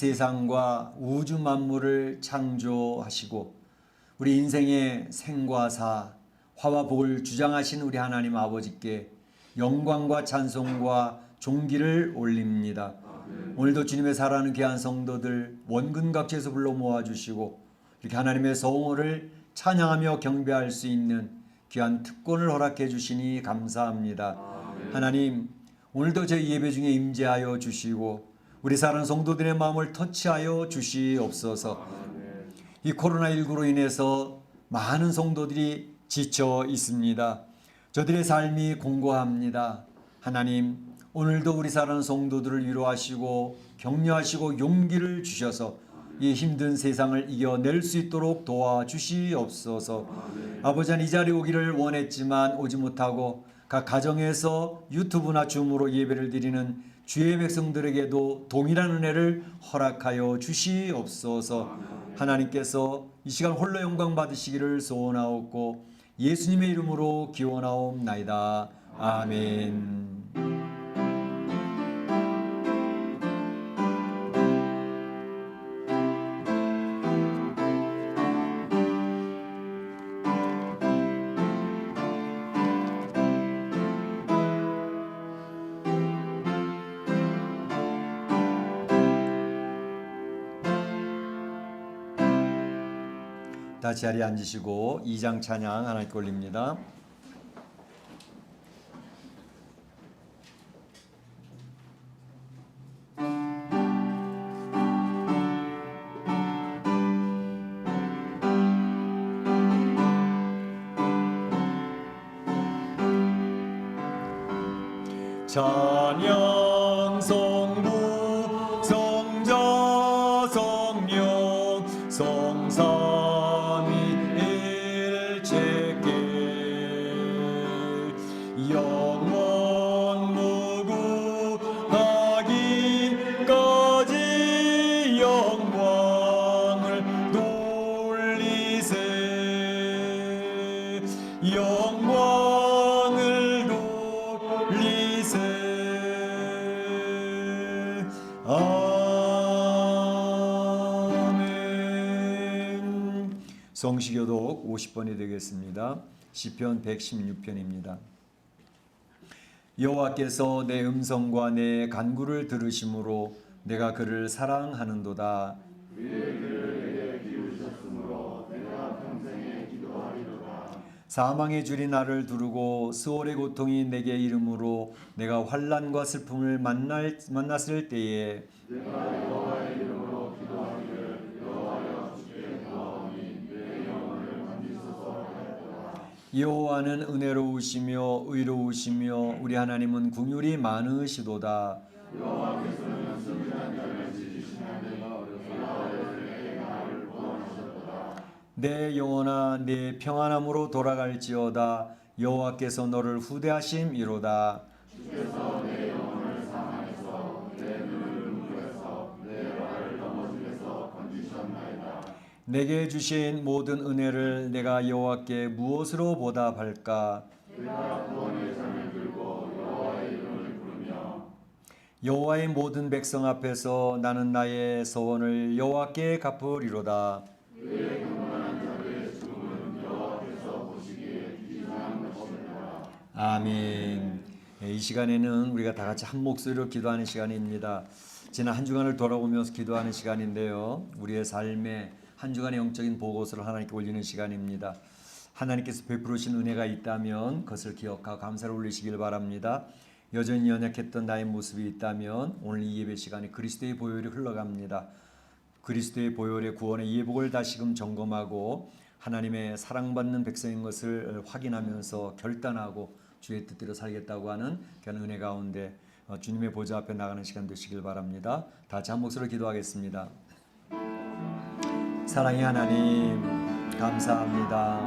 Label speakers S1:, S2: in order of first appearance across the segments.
S1: 세상과 우주 만물을 창조하시고 우리 인생의 생과 사, 화와 복을 주장하신 우리 하나님 아버지께 영광과 찬송과 존귀를 올립니다. 오늘도 주님의 사랑하는 귀한 성도들 원근 각지에서 불러 모아주시고 이렇게 하나님의 성호를 찬양하며 경배할 수 있는 귀한 특권을 허락해 주시니 감사합니다. 하나님, 오늘도 저희 예배 중에 임재하여 주시고 우리 사랑하는 성도들의 마음을 터치하여 주시옵소서. 이 코로나19로 인해서 많은 성도들이 지쳐 있습니다. 저들의 삶이 공고합니다. 하나님, 오늘도 우리 사랑하는 성도들을 위로하시고 격려하시고 용기를 주셔서 이 힘든 세상을 이겨낼 수 있도록 도와주시옵소서. 아버지, 이 자리에 오기를 원했지만 오지 못하고 각 가정에서 유튜브나 줌으로 예배를 드리는 주의 백성들에게도 동일한 은혜를 허락하여 주시옵소서. 하나님께서 이 시간 홀로 영광 받으시기를 소원하옵고 예수님의 이름으로 기원하옵나이다. 아멘. 다시 자리에 앉으시고 2장 찬양 하나님께 올립니다. 찬양 성부 성자 성령 성삼 영원 무궁하기까지 영광을 돌리세 영광을 돌리세 아멘. 성시교독 50번이 되겠습니다. 시편 116편입니다. 여호와께서 내 음성과 내 간구를 들으심으로 내가 그를 사랑하는도다.
S2: 그의 귀를 내게 기울이셨으므로 내가 평생에 기도하리로다.
S1: 사망의 줄이 나를 두르고 스올의 고통이 내게 이름으로 내가 환난과 슬픔을 만났을 때에
S2: 내가 여호와의 이름으로 기도하기를 여호와여 주께 구하오니 내 영혼을 건지소서 하였도다.
S1: 여호와는 은혜로우시며 의로우시며 우리 하나님은 긍휼이 많으시도다.
S2: 여호와께서는 승리한 자를 지키시나 내가 어려서 내 나를 구원하셨도다.
S1: 내 영혼아 내 평안함으로 돌아갈지어다. 여호와께서 너를 후대하심이로다.
S2: 주께서 내 영혼을 사망에서 내 눈을 눈물에서 내 발을 넘어짐에서 건지셨나이다.
S1: 내게 주신 모든 은혜를 내가 여호와께 무엇으로 보답할까?
S2: 내가 구원의 잔을 들고 여호와의 이름을 부르며
S1: 여호와의 모든 백성 앞에서 나는 나의 서원을 여호와께 갚으리로다.
S2: 그의 경건한 자들의 죽음은 여호와께서 보시기에 비상한 것이니라.
S1: 아멘. 이 시간에는 우리가 다 같이 한 목소리로 기도하는 시간입니다. 지난 한 주간을 돌아보면서 기도하는 시간인데요. 우리의 삶에 한 주간의 영적인 보고서를 하나님께 올리는 시간입니다. 하나님께서 베푸르신 은혜가 있다면 그것을 기억하고 감사를 올리시길 바랍니다. 여전히 연약했던 나의 모습이 있다면 오늘 이 예배 시간에 그리스도의 보혈이 흘러갑니다. 그리스도의 보혈의 구원의 예복을 다시금 점검하고 하나님의 사랑받는 백성인 것을 확인하면서 결단하고 주의 뜻대로 살겠다고 하는 그런 은혜 가운데 주님의 보좌 앞에 나가는 시간 되시길 바랍니다. 다 같이 한 목소리로 기도하겠습니다. 사랑의 하나님 감사합니다.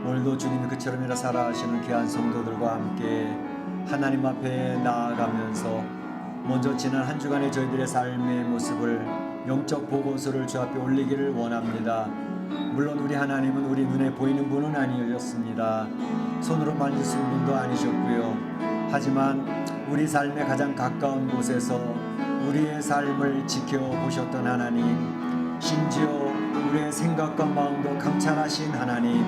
S1: 오늘도 주님이 그처럼 일하 살아가시는 귀한 성도들과 함께 하나님 앞에 나아가면서 먼저 지난 한 주간의 저희들의 삶의 모습을 영적 보고서를 주 앞에 올리기를 원합니다. 물론 우리 하나님은 우리 눈에 보이는 분은 아니었습니다. 손으로 만질 수 있는 분도 아니셨고요. 하지만 우리 삶의 가장 가까운 곳에서 우리의 삶을 지켜보셨던 하나님, 심지어 우리의 생각과 마음도 감찰하신 하나님,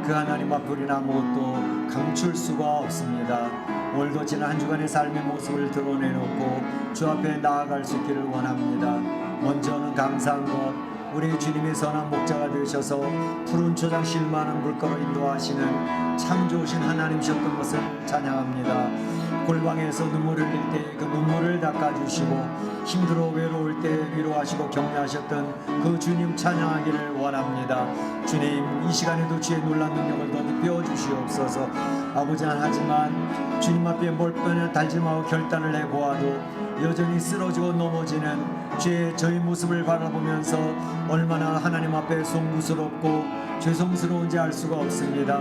S1: 그 하나님 앞에 우리는 아무것도 감출 수가 없습니다. 오늘도 지난 한 주간의 삶의 모습을 드러내놓고 주 앞에 나아갈 수 있기를 원합니다. 먼저는 감사한 것, 우리 주님이 선한 목자가 되셔서 푸른 초장 실만한 물가로 인도하시는 참 좋으신 하나님이셨던 것을 찬양합니다. 골방에서 눈물을 흘릴 때 그 눈물을 닦아주시고 힘들어 외로울 때 위로하시고 격려하셨던 그 주님 찬양하기를 원합니다. 주님, 이 시간에도 주의 놀란 능력을 더듬어 주시옵소서. 아버지, 하지만 주님 앞에 몰빵을 달짐하고 결단을 해보아도 여전히 쓰러지고 넘어지는 저의 모습을 바라보면서 얼마나 하나님 앞에 송구스럽고 죄송스러운지 알 수가 없습니다.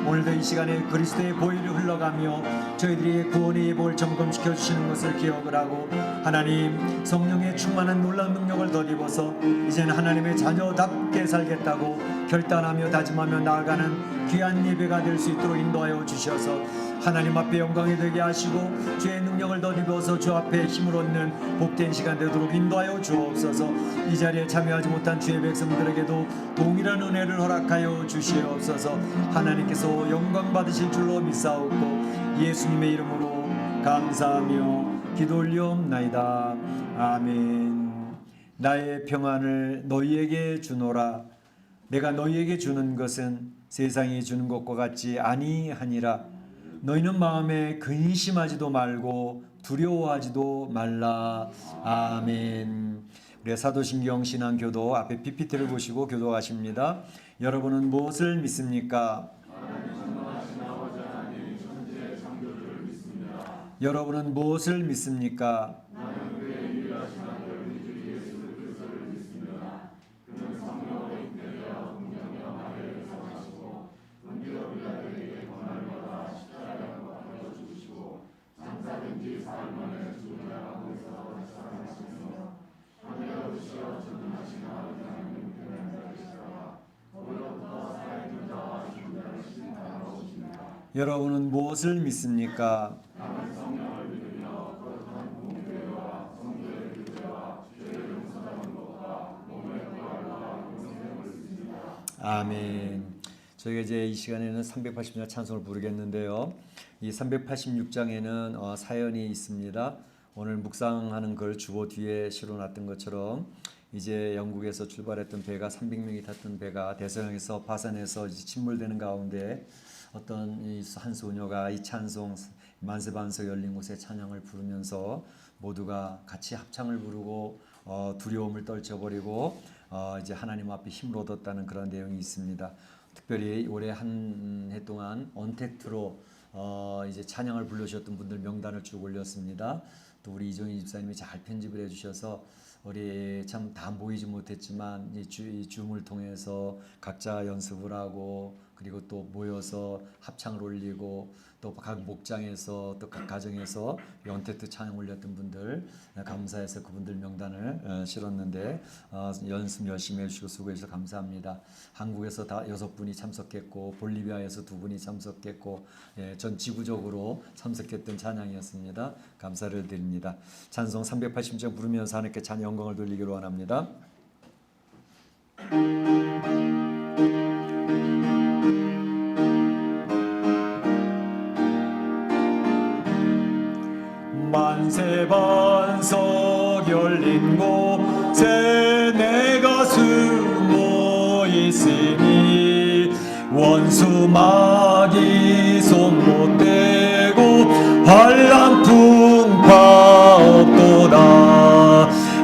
S1: 오늘도 이 시간에 그리스도의 보혈이 흘러가며 저희들이 구원의 예복을 점검시켜 주시는 것을 기억을 하고, 하나님 성령의 충만한 놀라운 능력을 덧입어서 이제는 하나님의 자녀답게 살겠다고 결단하며 다짐하며 나아가는 귀한 예배가 될 수 있도록 인도하여 주셔서 하나님 앞에 영광이 되게 하시고 주의 능력을 덧입어서 주 앞에 힘을 얻는 복된 시간 되도록 인도하여 주옵소서. 이 자리에 참여하지 못한 주의 백성들에게도 동일한 은혜를 허락하여 주시옵소서. 하나님께서 영광 받으실 줄로 믿사옵고 예수님의 이름으로 감사하며 기도 올리옵나이다. 아멘. 나의 평안을 너희에게 주노라. 내가 너희에게 주는 것은 세상이 주는 것과 같지 아니하니라. 너희는 마음에 근심하지도 말고 두려워하지도 말라. 아멘. 우리 사도신경 신앙교도 앞에 PPT를 보시고 교도하십니다. 여러분은 무엇을 믿습니까? 여러분은 무엇을 믿습니까? 여러분은 무엇을 믿습니까? 아멘. 저희가 이제 이 시간에는 386장 찬송을 부르겠는데요. 이 386장에는 사연이 있습니다. 오늘 묵상하는 걸 주보 뒤에 실어놨던 것처럼 이제 영국에서 출발했던 배가 300명이 탔던 배가 대서양에서 파산해서 이제 침몰되는 가운데 어떤 한 소녀가 이 찬송 만세반석 열린 곳에 찬양을 부르면서 모두가 같이 합창을 부르고 두려움을 떨쳐버리고 이제 하나님 앞에 힘을 얻었다는 그런 내용이 있습니다. 특별히 올해 한 해 동안 언택트로 이제 찬양을 불러주셨던 분들 명단을 쭉 올렸습니다. 또 우리 이종희 집사님이 잘 편집을 해주셔서 우리 참 다 모이지 못했지만 이 줌을 통해서 각자 연습을 하고 그리고 또 모여서 합창을 올리고 또 각 목장에서 또 각 가정에서 언택트 찬양 올렸던 분들 감사해서 그분들 명단을 실었는데 연습 열심히 해주시고 수고해주셔서 감사합니다. 한국에서 다 6분이 참석했고 볼리비아에서 2분이 참석했고 전 지구적으로 참석했던 찬양이었습니다. 감사를 드립니다. 찬송 380장 부르면서 하나님께 찬양 영광을 돌리기로 원합니다. 만세반석 열린 곳에 내가 숨어 있으니 원수 마귀 손 못 대고 환난 풍파 없도다.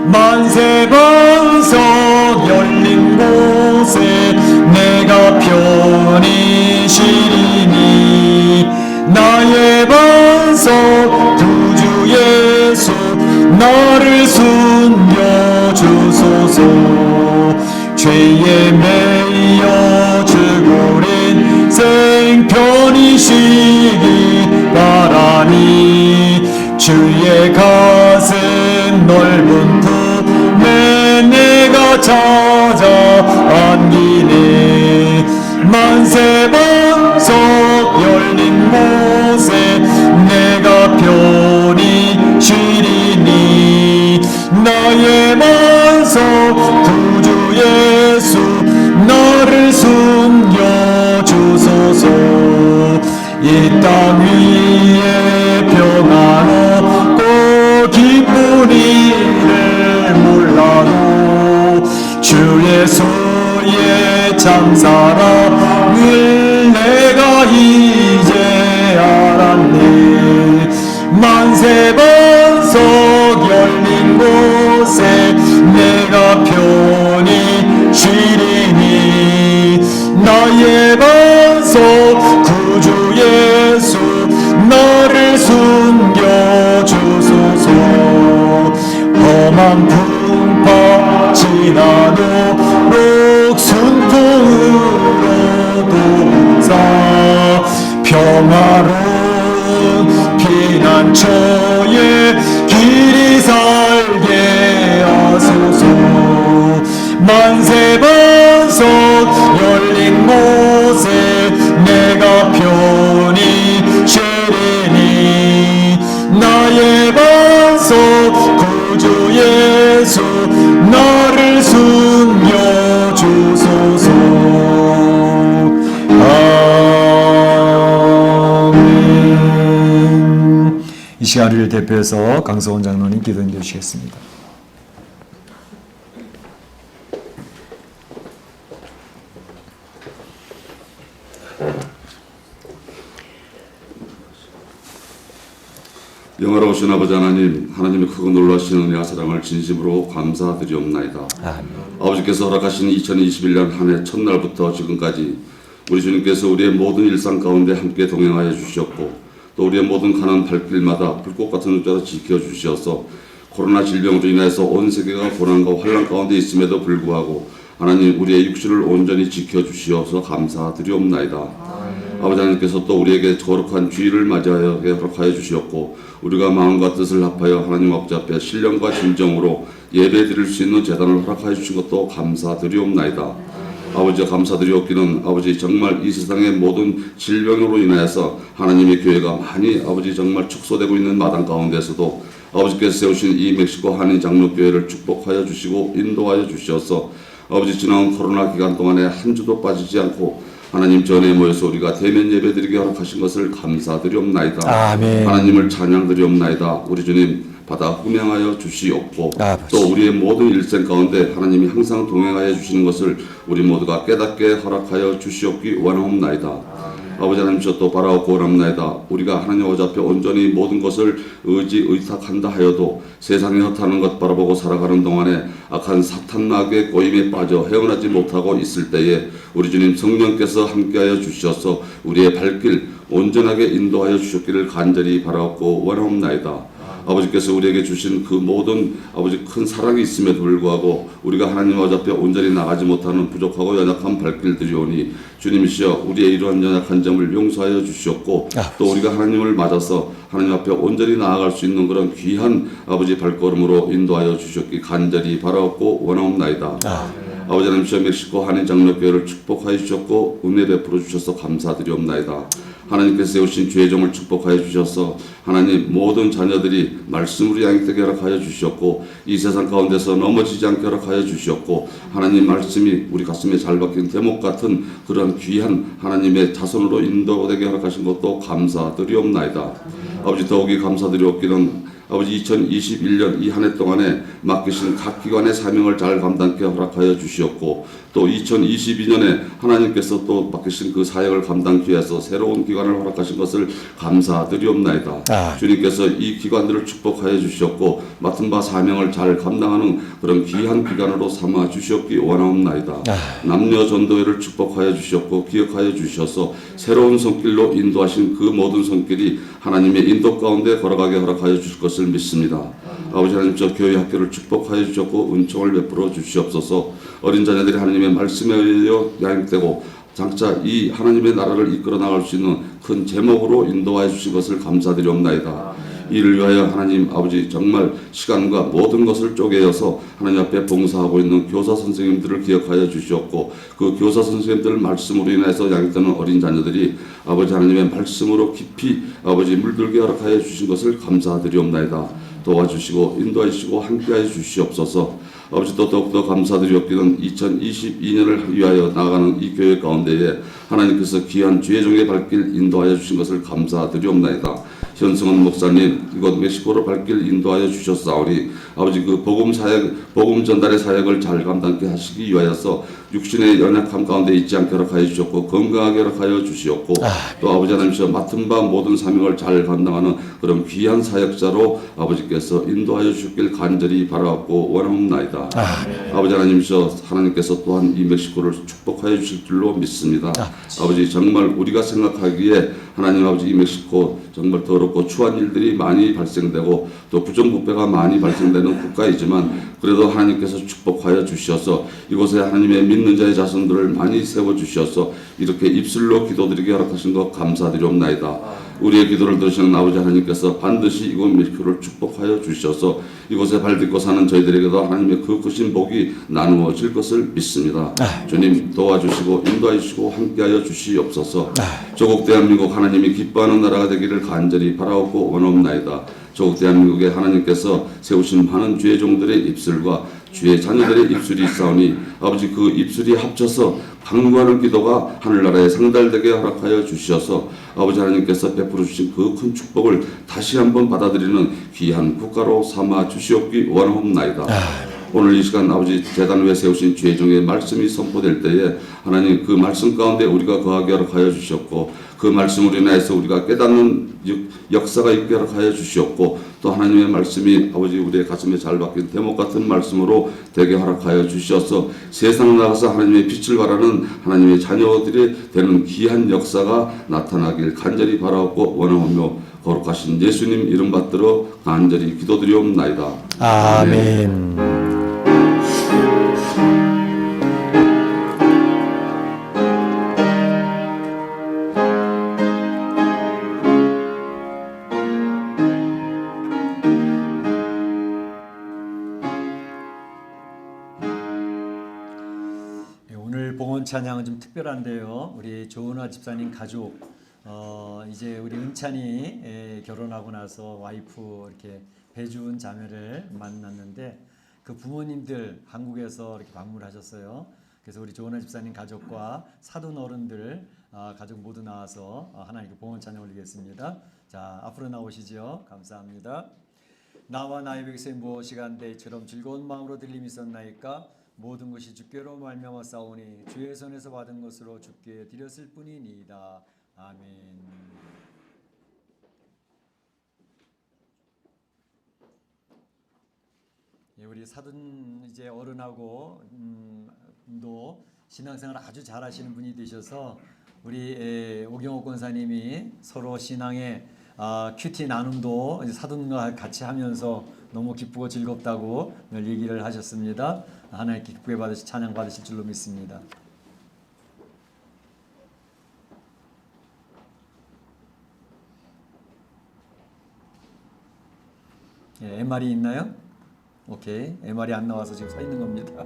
S1: 만세반석 열린 곳에 내가 편히 쉬리니 나의 반석 구주 예수 나를 숨겨주소서. 죄에 매여 죽을 인생 편히 쉬기 바라니 주의 가슴 넓은 품에 내가 찾아 안기네. 만세반석 열린 곳에 내가 편히 쉬리니 만세번서 구주 예수 너를 숨겨주소서. 이 땅 위에 평안 없고 기쁜 일을 몰라도 주 예수의 장사랑을 내가 이제 알았네. 만세번석 열린 곳에 내가 편히 쉬리니 나의 번석 구주 예수 너를 숨겨주소서. 험한 풍파 지나도록 순풍으로 도사 평화로운 피난처에 길이 살게 하소서. 만세번석 열린 곳에 내가 편히 쉬리니 나의 번석 구주 예수 너를 숨겨주소서. 아멘. 이 시간을 대표해서 강성원 장로님 기도해 주시겠습니다.
S2: 영화로우신 아버지 하나님, 하나님의 크고 놀라신 은혜와 사랑을 진심으로 감사드리옵나이다.
S1: 아멘.
S2: 아버지께서 허락하신 2021년 한 해 첫날부터 지금까지 우리 주님께서 우리의 모든 일상 가운데 함께 동행하여 주셨고 또 우리의 모든 가는 발길마다 불꽃 같은 눈자로 지켜주시어서 코로나 질병으로 인해서 온 세계가 고난과 환난 가운데 있음에도 불구하고 하나님 우리의 육신을 온전히 지켜주시어서 감사드리옵나이다. 아버지 하나님께서 또 우리에게 거룩한 주일을 맞이하여 허락하여 주시었고 우리가 마음과 뜻을 합하여 하나님 아버지 앞에 신령과 진정으로 예배 드릴 수 있는 재단을 허락하여 주신 것도 감사드리옵나이다. 아버지 감사드리옵기는 아버지 정말 이 세상의 모든 질병으로 인하여서 하나님의 교회가 많이 아버지 정말 축소되고 있는 마당 가운데서도 아버지께서 세우신 이 멕시코 한인 장로교회를 축복하여 주시고 인도하여 주셔서 아버지 지나온 코로나 기간 동안에 한 주도 빠지지 않고 하나님 전에 모여서 우리가 대면 예배드리게 허락하신 것을 감사드리옵나이다.
S1: 아멘.
S2: 하나님을 찬양드리옵나이다. 우리 주님 받아 훈양하여 주시옵고 또 우리의 모든 일생 가운데 하나님이 항상 동행하여 주시는 것을 우리 모두가 깨닫게 허락하여 주시옵기 원하옵나이다. 아버지 하나님 또 바라옵고 원합나이다. 우리가 하나님 아버지 앞에 온전히 모든 것을 의탁한다 하여도 세상에 헛하는 것 바라보고 살아가는 동안에 악한 사탄 마귀의 꼬임에 빠져 헤어나지 못하고 있을 때에 우리 주님 성령께서 함께하여 주셔서 우리의 발길 온전하게 인도하여 주셨기를 간절히 바라옵고 원하옵나이다. 아버지께서 우리에게 주신 그 모든 아버지 큰 사랑이 있음에도 불구하고 우리가 하나님 아버지 앞에 온전히 나가지 못하는 부족하고 연약한 발길들이오니 주님이시여 우리의 이러한 연약한 점을 용서하여 주시옵고 또 우리가 하나님을 맞아서 하나님 앞에 온전히 나아갈 수 있는 그런 귀한 아버지 발걸음으로 인도하여 주셨기 간절히 바라옵고 원하옵나이다. 아버지 하나님 시여 멕시코 한인 장로교회를 축복하여 주셨고 은혜 베풀어 주셔서 감사드리옵나이다. 하나님께서 세우신 죄종을 축복하여 주셔서 하나님 모든 자녀들이 말씀으로 양육되게 허락하여 주셨고 이 세상 가운데서 넘어지지 않게 허락하여 주셨고 하나님 말씀이 우리 가슴에 잘 박힌 대목 같은 그런 귀한 하나님의 자손으로 인도되게 허락하신 것도 감사드리옵나이다. 아버지 더욱이 감사드리옵기는 아버지 2021년 이 한 해 동안에 맡기신 각 기관의 사명을 잘 감당케 허락하여 주시었고 또 2022년에 하나님께서 또 맡기신 그 사역을 감당하기 위해서 새로운 기관을 허락하신 것을 감사드리옵나이다. 주님께서 이 기관들을 축복하여 주셨고 맡은 바 사명을 잘 감당하는 그런 귀한 기관으로 삼아 주셨기 원하옵나이다. 남녀 전도회를 축복하여 주셨고 기억하여 주셔서 새로운 손길로 인도하신 그 모든 손길이 하나님의 인도 가운데 걸어가게 허락하여 주실 것을 믿습니다. 아버지 하나님 저 교회 학교를 축복하여 주셨고 은총을 베풀어 주시옵소서. 어린 자녀들이 하나님의 말씀에 의하여 양육되고 장차 이 하나님의 나라를 이끌어 나갈 수 있는 큰 제목으로 인도하여 주신 것을 감사드리옵나이다. 이를 위하여 하나님 아버지 정말 시간과 모든 것을 쪼개어서 하나님 앞에 봉사하고 있는 교사 선생님들을 기억하여 주시옵고 그 교사 선생님들 말씀으로 인해서 양육되는 어린 자녀들이 아버지 하나님의 말씀으로 깊이 아버지 물들게 허락하여 주신 것을 감사드리옵나이다. 도와주시고 인도하시고 함께하여 주시옵소서. 아버지 또 더욱더 감사드리옵기는 2022년을 위하여 나아가는 이 교회 가운데에 하나님께서 귀한 주의 종의 발길 인도하여 주신 것을 감사드리옵나이다. 현승원 목사님 이곳 멕시코로 발길 인도하여 주셨사오니 아버지 그 복음 사역, 복음 전달의 사역을 잘 감당케 하시기 위하여서 육신의 연약함 가운데 있지 않게 허락하여 주셨고 건강하게 허락하여 주시었고 또 아버지 하나님께서 맡은 바 모든 사명을 잘 감당하는 그런 귀한 사역자로 아버지께서 인도하여 주셨길 간절히 바라옵고 원하옵나이다. 아버지 하나님께서 또한 이 멕시코를 축복하여 주실 줄로 믿습니다. 아버지 정말 우리가 생각하기에 하나님 아버지 이 멕시코 정말 더럽고 추한 일들이 많이 발생되고 또 부정부패가 많이 발생되는 국가이지만 그래도 하나님께서 축복하여 주셔서 이곳에 하나님의 믿는 자의 자손들을 많이 세워주셔서 이렇게 입술로 기도드리게 허락하신 것 감사드리옵나이다. 우리의 기도를 들으시는 아버지 하나님께서 반드시 이곳 멕시코를 축복하여 주셔서 이곳에 발딛고 사는 저희들에게도 하나님의 그 크신 복이 나누어질 것을 믿습니다. 주님 도와주시고 인도하여 주시고 함께하여 주시옵소서. 조국 대한민국 하나님이 기뻐하는 나라가 되기를 간절히 바라옵고 원하옵나이다. 조국 대한민국에 하나님께서 세우신 많은 주의 종들의 입술과 주의 자녀들의 입술이 있사오니 아버지 그 입술이 합쳐서 강구하는 기도가 하늘나라에 상달되게 허락하여 주셔서 아버지 하나님께서 베풀어 주신 그 큰 축복을 다시 한번 받아들이는 귀한 국가로 삼아 주시옵기 원하옵나이다. 오늘 이 시간 아버지 제단 위에 세우신 주의 종의 말씀이 선포될 때에 하나님 그 말씀 가운데 우리가 거하게 허락하여 주셨고 그 말씀으로 인해서 우리가 깨닫는 역사가 있게 허락하여 주시었고 또 하나님의 말씀이 아버지 우리의 가슴에 잘 박힌 대목 같은 말씀으로 되게 허락하여 주셔서 세상 나가서 하나님의 빛을 발하는 하나님의 자녀들이 되는 귀한 역사가 나타나길 간절히 바라옵고 원하오며 거룩하신 예수님 이름 받들어 간절히 기도드리옵나이다.
S1: 아멘. 오늘 봉헌 찬양은 좀 특별한데요. 우리 조은화 집사님 가족 이제 우리 은찬이 결혼하고 나서 와이프 이렇게 배주은 자매를 만났는데 그 부모님들 한국에서 이렇게 방문하셨어요. 그래서 우리 조은화 집사님 가족과 사돈 어른들 가족 모두 나와서 하나님께 봉헌 찬양 올리겠습니다. 자 앞으로 나오시죠. 감사합니다. 나와 나의 백성이 무엇이 간데 이처럼 즐거운 마음으로 들림이 있었나이까 모든 것이 주께로 말미암아 싸우니 주의 손에서 받은 것으로 주께 드렸을 뿐이니이다. 아멘. 예, 우리 사돈 이제 어른하고 도 신앙생활 아주 잘하시는 분이 되셔서 우리 오경옥 권사님이 서로 신앙의 큐티 나눔도 이제 사돈과 같이 하면서 너무 기쁘고 즐겁다고 늘 얘기를 하셨습니다. 하나님께 기쁘게 받으시 찬양 받으실 줄로 믿습니다. 예, MR이 있나요? 오케이. MR이 안 나와서 지금 서 있는 겁니다.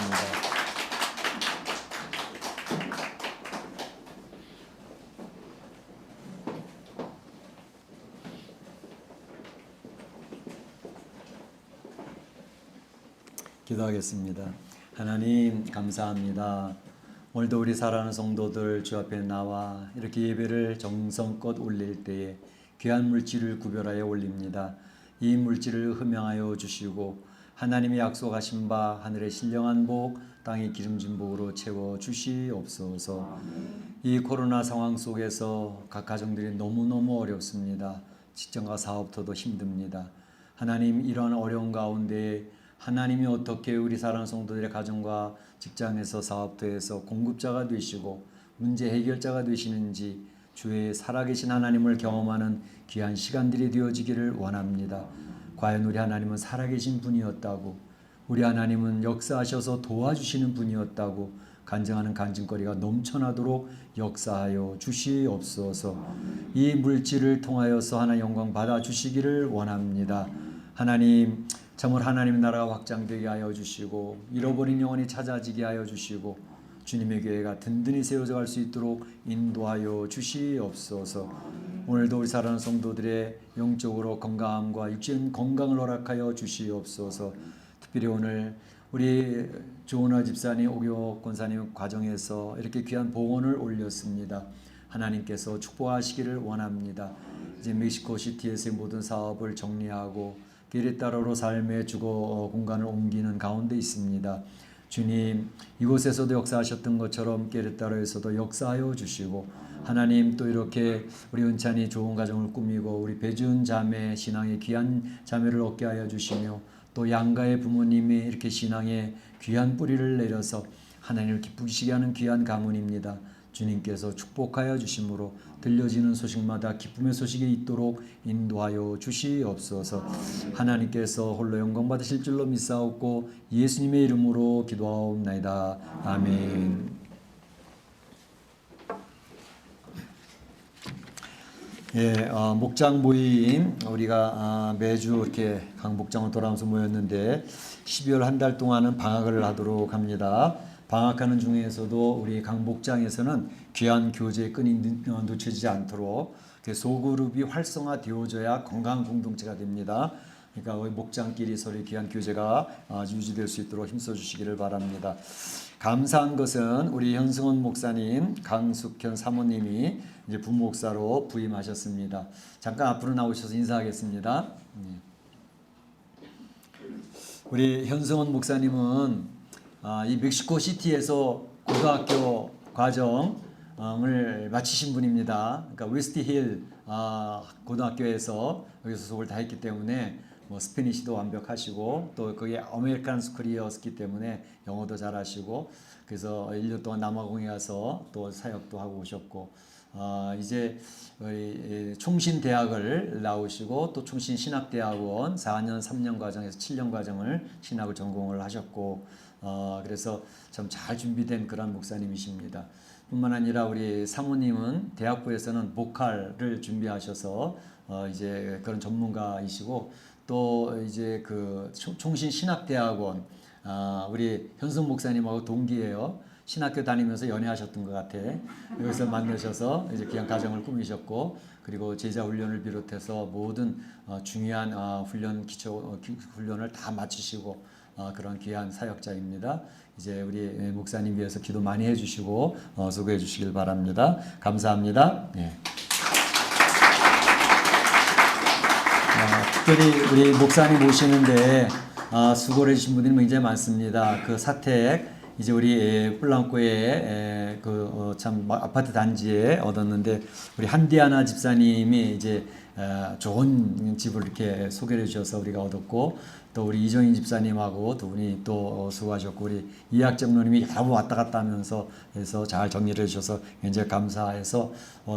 S1: 기도하겠습니다. 기도하겠습니다. 하나님 감사합니다. 오늘도 우리 사랑하는 성도들 주 앞에 나와 이렇게 예배를 정성껏 올릴 때에 귀한 물질을 구별하여 올립니다. 이 물질을 흠양하여 주시고 하나님이 약속하신 바 하늘의 신령한 복 땅의 기름진 복으로 채워 주시옵소서. 이 코로나 상황 속에서 각 가정들이 너무너무 어렵습니다. 직장과 사업터도 힘듭니다. 하나님 이러한 어려운 가운데 하나님이 어떻게 우리 사랑하는 성도들의 가정과 직장에서 사업터에서 공급자가 되시고 문제 해결자가 되시는지 주의 살아계신 하나님을 경험하는 귀한 시간들이 되어지기를 원합니다. 과연 우리 하나님은 살아계신 분이었다고, 우리 하나님은 역사하셔서 도와주시는 분이었다고 간증하는 간증거리가 넘쳐나도록 역사하여 주시옵소서. 이 물질을 통하여서 하나님 영광 받아 주시기를 원합니다. 하나님 참으로 하나님의 나라가 확장되게 하여 주시고 잃어버린 영혼이 찾아지게 하여 주시고 주님의 교회가 든든히 세워져 갈 수 있도록 인도하여 주시옵소서. 오늘도 우리 사랑하는 성도들의 영적으로 건강함과 육신 건강을 허락하여 주시옵소서. 특별히 오늘 우리 조은하 집사님, 오교 권사님 과정에서 이렇게 귀한 봉헌을 올렸습니다. 하나님께서 축복하시기를 원합니다. 이제 멕시코 시티에서의 모든 사업을 정리하고 게레타로로 삶의 주거 공간을 옮기는 가운데 있습니다. 주님, 이곳에서도 역사하셨던 것처럼 게레타로에서도 역사하여 주시고 하나님 또 이렇게 우리 은찬이 좋은 가정을 꾸미고 우리 배준 자매 신앙의 귀한 자매를 얻게 하여 주시며 또 양가의 부모님이 이렇게 신앙의 귀한 뿌리를 내려서 하나님을 기쁘시게 하는 귀한 가문입니다. 주님께서 축복하여 주심으로 들려지는 소식마다 기쁨의 소식이 있도록 인도하여 주시옵소서. 하나님께서 홀로 영광 받으실 줄로 믿사옵고 예수님의 이름으로 기도하옵나이다. 아멘. 목장 모임 우리가 매주 이렇게 각 목장을 돌아오면서 모였는데 12월 한 달 동안은 방학을 하도록 합니다. 방학하는 중에서도 우리 각 목장에서는 귀한 교제의 끈이 놓쳐지지 않도록 소그룹이 활성화되어져야 건강한 공동체가 됩니다. 그러니까 우리 목장끼리 서로 귀한 교제가 유지될 수 있도록 힘써 주시기를 바랍니다. 감사한 것은 우리 현승원 목사님, 강숙현 사모님이 이제 부목사로 부임하셨습니다. 잠깐 앞으로 나오셔서 인사하겠습니다. 우리 현승원 목사님은 이 멕시코 시티에서 고등학교 과정을 마치신 분입니다. 그러니까 웨스트힐 고등학교에서 여기서 수업을 다 했기 때문에 뭐 스페니시도 완벽하시고 또 거기에 아메리칸 스쿨이었기 때문에 영어도 잘하시고 그래서 1년 동안 남아공에 가서 또 사역도 하고 오셨고 이제 총신대학을 나오시고 또 총신신학대학원 4년 3년 과정에서 7년 과정을 신학을 전공을 하셨고 그래서 참 잘 준비된 그런 목사님이십니다. 뿐만 아니라 우리 사모님은 대학부에서는 보컬을 준비하셔서 이제 그런 전문가이시고 또 이제 그 총신신학대학원 우리 현승 목사님하고 동기예요. 신학교 다니면서 연애하셨던 것 같아. 여기서 만나셔서 이제 귀한 가정을 꾸미셨고 그리고 제자 훈련을 비롯해서 모든 중요한 훈련 기초 훈련을 다 마치시고 그런 귀한 사역자입니다. 이제 우리 목사님 위해서 기도 많이 해주시고 수고해 주시길 바랍니다. 감사합니다. 네. 특별히 우리 목사님 모시는데 수고를 해주신 분들이 굉장히 많습니다. 그 사택 이제 우리 플랑코에 참 아파트 단지에 얻었는데 우리 한디아나 집사님이 이제 좋은 집을 이렇게 소개해 주셔서 우리가 얻었고 또 우리 이정인 집사님하고 두 분이 또 수고하셨고 우리 이학정로님이 여러 번 왔다 갔다 하면서 해서 잘 정리를 해주셔서 굉장히 감사해서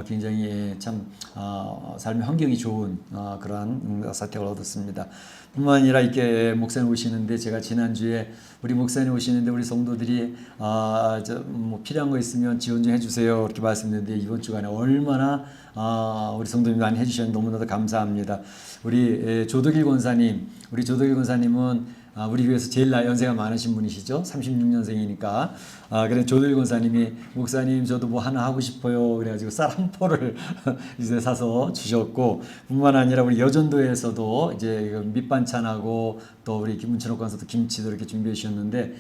S1: 굉장히 참 삶의 환경이 좋은 그러한 사택을 얻었습니다. 뿐만 아니라 이렇게 목사님 오시는데 제가 지난주에 우리 목사님 오시는데 우리 성도들이 뭐 필요한 거 있으면 지원 좀 해주세요 이렇게 말씀드렸는데 이번 주간에 얼마나 우리 성도님이 많이 해주셨는데 너무나도 감사합니다. 우리 조덕일 권사님, 우리 조덕일 권사님은 우리 교회에서 제일 연세가 많으신 분이시죠. 36년생이니까. 그래 조들 권사님이 목사님 저도 뭐 하나 하고 싶어요. 그래가지고 쌀 한 포를 이제 사서 주셨고, 뿐만 아니라 우리 여전도에서도 이제 밑반찬하고 또 우리 김문천옥 권사도 김치도 이렇게 준비해 주셨는데,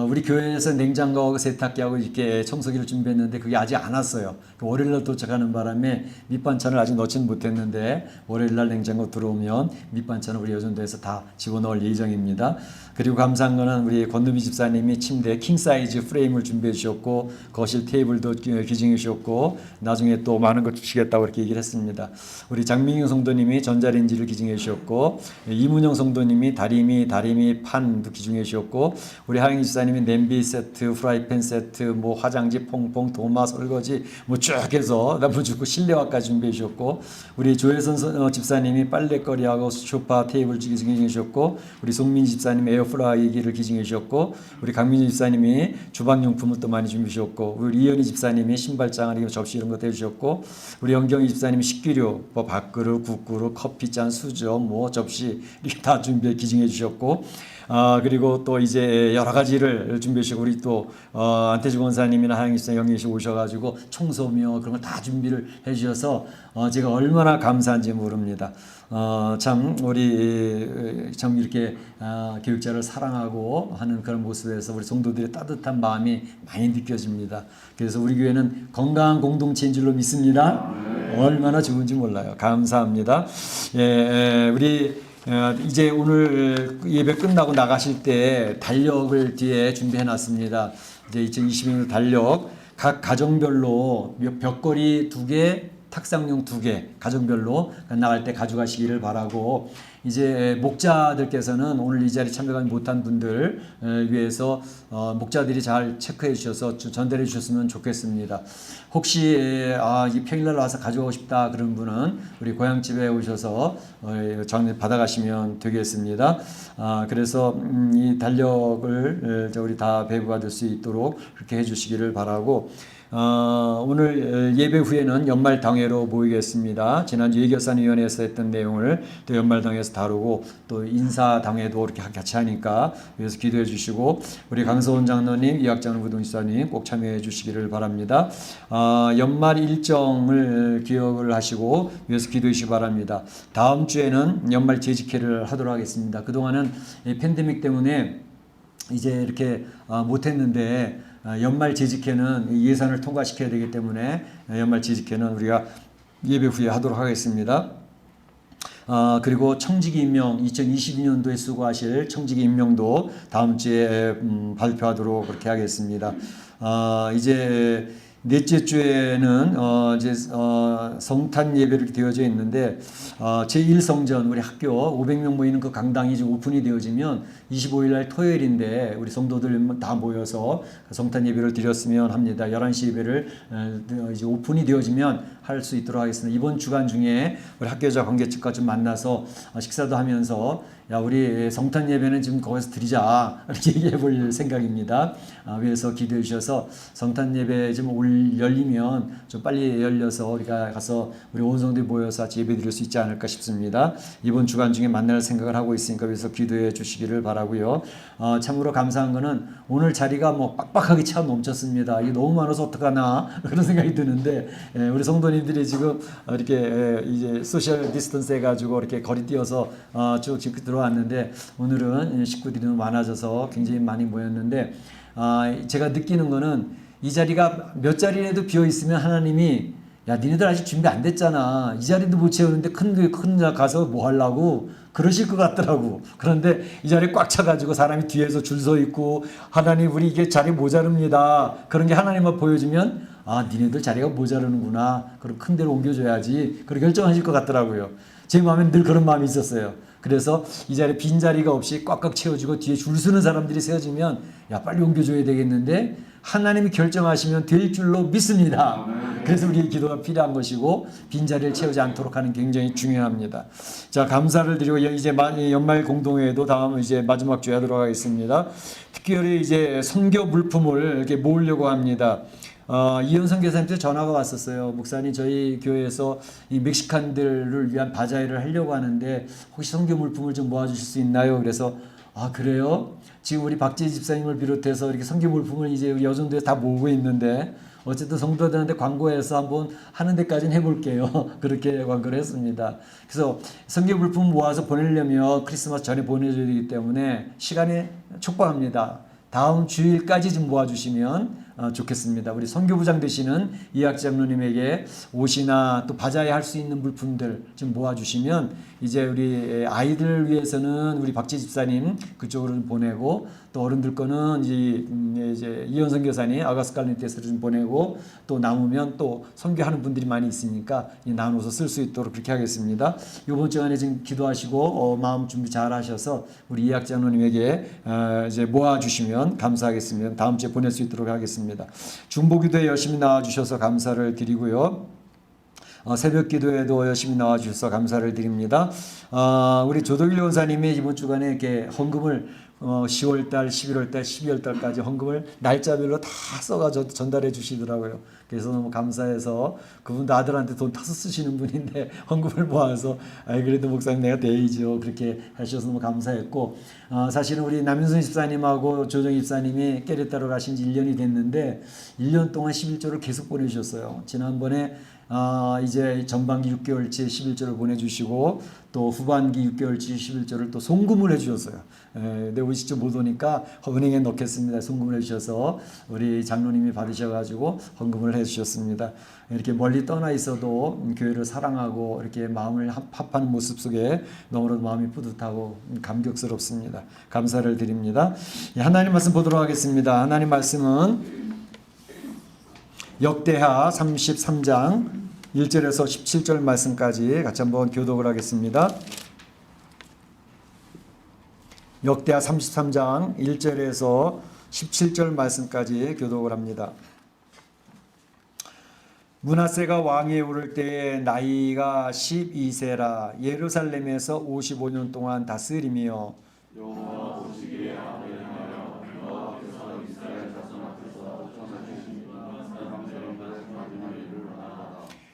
S1: 우리 교회에서 냉장고하고 세탁기하고 이렇게 청소기를 준비했는데 그게 아직 안 왔어요. 월요일날 도착하는 바람에 밑반찬을 아직 넣지는 못했는데 월요일날 냉장고 들어오면 밑반찬을 우리 여전도에서 다 집어넣을 예정입니다. 그리고 감사한 거는 우리 권누비 집사님이 침대 킹사이즈 프레임을 준비해 주셨고, 거실 테이블도 기증해 주셨고, 나중에 또 많은 거 주시겠다고 이렇게 얘기를 했습니다. 우리 장민경 성도님이 전자레인지를 기증해 주셨고, 이문영 성도님이 다리미 판도 기증해 주셨고, 우리 하영희 집사님이 냄비 세트, 프라이팬 세트, 뭐 화장지 퐁퐁, 도마 설거지 뭐 쭉 해서 나무 주고 실내화까지 준비해 주셨고, 우리 조혜선 집사님이 빨래거리하고 소파 테이블 기증해 주셨고, 우리 송민 집사님이 에어프라이기를 기증해 주셨고, 우리 강민주 집사님이 주방용품을 또 많이 준비해 주셨고, 우리 이현희 집사님이 신발장을 접시 이런 것도 해주셨고, 우리 영경희 집사님이 식기류 뭐 밥그릇, 국그릇, 커피잔, 수저, 뭐 접시 이렇게 다 준비해 기증해 주셨고, 그리고 또 이제 여러 가지를 준비해 주시고, 우리 또 안태주 권사님이나 하영희 집사님, 영희 씨 오셔가지고 청소며 그런 걸 다 준비를 해주셔서 제가 얼마나 감사한지 모릅니다. 참 우리 참 이렇게 교육자를 사랑하고 하는 그런 모습에서 우리 성도들의 따뜻한 마음이 많이 느껴집니다. 그래서 우리 교회는 건강한 공동체인 줄로 믿습니다. 얼마나 좋은지 몰라요. 감사합니다. 우리 이제 오늘 예배 끝나고 나가실 때 달력을 뒤에 준비해 놨습니다. 이제 2022년 달력 각 가정별로 벽걸이 2개, 탁상용 2개 가정별로 나갈 때 가져가시기를 바라고, 이제 목자들께서는 오늘 이 자리에 참여하지 못한 분들 위해서 목자들이 잘 체크해 주셔서 전달해 주셨으면 좋겠습니다. 혹시 이 평일날 와서 가져가고 싶다 그런 분은 우리 고향집에 오셔서 받아가시면 되겠습니다. 그래서 이 달력을 우리 다 배부받을 수 있도록 그렇게 해주시기를 바라고, 오늘 예배 후에는 연말당회로 모이겠습니다. 지난주 예결산위원회에서 했던 내용을 또 연말당회에서 다루고, 또 인사당회도 이렇게 같이 하니까 위해서 기도해 주시고, 우리 강서원 장로님, 이학장로 부동지사님 꼭 참여해 주시기를 바랍니다. 연말 일정을 기억을 하시고 위해서 기도해 주시기 바랍니다. 다음 주에는 연말 재직회를 하도록 하겠습니다. 그동안은 팬데믹 때문에 이제 이렇게 못했는데, 연말 재직회는 예산을 통과시켜야 되기 때문에 연말 재직회는 우리가 예배 후에 하도록 하겠습니다. 그리고 청지기 임명 2022년도에 수고하실 청지기 임명도 다음 주에 발표하도록 그렇게 하겠습니다. 이제 넷째 주에는 이제 성탄 예배를 되어져 있는데, 제1성전 우리 학교 500명 모이는 그 강당이 이제 오픈이 되어지면 25일 날 토요일인데 우리 성도들 다 모여서 성탄 예배를 드렸으면 합니다. 11시 예배를 이제 오픈이 되어지면 할 수 있도록 하겠습니다. 이번 주간 중에 우리 학교자 관계측과 좀 만나서 식사도 하면서, 야 우리 성탄 예배는 지금 거기서 드리자 이렇게 얘기해 볼 생각입니다. 위해서 기도해 주셔서 성탄 예배 좀 열리면 좀 빨리 열려서 우리가 가서 우리 온 성도들이 모여서 같이 예배 드릴 수 있지 않을까 싶습니다. 이번 주간 중에 만날 생각을 하고 있으니까 위해서 기도해 주시기를 바라고요. 참으로 감사한 거는 오늘 자리가 뭐 빡빡하게 차 넘쳤습니다. 이게 너무 많아서 어떡하나 그런 생각이 드는데, 우리 성도님들이 지금 이렇게 이제 소셜 디스턴스 해가지고 이렇게 거리 띄어서 쭉 지금 들어왔는데, 오늘은 식구들이 너무 많아져서 굉장히 많이 모였는데, 제가 느끼는 거는 이 자리가 몇 자리라도 비어 있으면 하나님이, 야 니네들 아직 준비 안 됐잖아, 이 자리도 못 채우는데 큰 데 가서 뭐 하려고 그러실 것 같더라고. 그런데 이 자리에 꽉 차가지고 사람이 뒤에서 줄 서 있고, 하나님 우리 이게 자리 모자릅니다, 그런 게 하나님만 보여주면 니네들 자리가 모자르는구나, 그럼 큰 데로 옮겨줘야지, 그렇게 결정하실 것 같더라고요. 제 마음엔 늘 그런 마음이 있었어요. 그래서 이 자리에 빈 자리가 없이 꽉꽉 채워지고 뒤에 줄 서는 사람들이 세워지면, 야 빨리 옮겨줘야 되겠는데, 하나님이 결정하시면 될 줄로 믿습니다. 그래서 우리의 기도가 필요한 것이고, 빈자리를 채우지 않도록 하는 게 굉장히 중요합니다. 자, 감사를 드리고 이제 연말 공동회도 다음 이제 마지막 주에 하도록 하겠습니다. 특별히 이제 선교 물품을 이렇게 모으려고 합니다. 이현성 교사님한테 전화가 왔었어요. 목사님 저희 교회에서 이 멕시칸들을 위한 바자회를 하려고 하는데 혹시 선교 물품을 좀 모아주실 수 있나요? 그래서 아, 그래요? 지금 우리 박재 집사님을 비롯해서 이렇게 성교 물품을 이제 여전도에 다 모으고 있는데 어쨌든 성도들한테 광고해서 한번 하는 데까지는 해볼게요. 그렇게 광고를 했습니다. 그래서 성교 물품 모아서 보내려면 크리스마스 전에 보내줘야 되기 때문에 시간이 촉박합니다. 다음 주일까지 좀 모아주시면 좋겠습니다. 우리 선교부장 되시는 이학 장로님에게 옷이나 또 바자회 할 수 있는 물품들 좀 모아주시면 이제 우리 아이들 위해서는 우리 박지 집사님 그쪽으로 좀 보내고 또 어른들 거는 이제 이현성 교사님 아가스칼리티에서 좀 보내고 또 남으면 또 선교하는 분들이 많이 있으니까 나눠서 쓸 수 있도록 그렇게 하겠습니다. 이번 주간에 지금 기도하시고 마음 준비 잘 하셔서 우리 이학 장로님에게 이제 모아주시면 감사하겠습니다. 다음 주에 보낼 수 있도록 하겠습니다. 중보기도에 열심히 나와주셔서 감사를 드리고요. 새벽 기도에도 열심히 나와주셔서 감사를 드립니다. 우리 조덕일 원사님이 이번 주간에 이렇게 헌금을 10월달, 11월달, 12월달까지 헌금을 날짜별로 다 써가지고 전달해 주시더라고요. 그래서 너무 감사해서 그분도 아들한테 돈 타서 쓰시는 분인데 헌금을 모아서 그래도 목사님 내가 대의죠. 그렇게 하셔서 너무 감사했고 사실은 우리 남윤선 집사님하고 조정 집사님이 깨레따로 가신 지 1년이 됐는데 1년 동안 11조를 계속 보내주셨어요. 지난번에 이제 전반기 6개월치 11조를 보내주시고 또 후반기 6개월치 11조를 또 송금을 해주셨어요. 근데 우리 직접 못 오니까 은행에 넣겠습니다. 송금을 해주셔서 우리 장로님이 받으셔가지고 헌금을 해주셨습니다. 이렇게 멀리 떠나 있어도 교회를 사랑하고 이렇게 마음을 합하는 모습 속에 너무나도 마음이 뿌듯하고 감격스럽습니다. 감사를 드립니다. 하나님 말씀 보도록 하겠습니다. 하나님 말씀은 역대하 33장 1절에서 17절 말씀까지 같이 한번 교독을 하겠습니다. 역대하 33장 1절에서 17절 말씀까지 교독을 합니다. 므낫세가 왕위에 오를 때에 나이가 12세라 예루살렘에서 55년 동안 다스리며 여호와 보시기에 아뢰하여 여호와께서 이스라엘 자손 앞에서 쫓아내신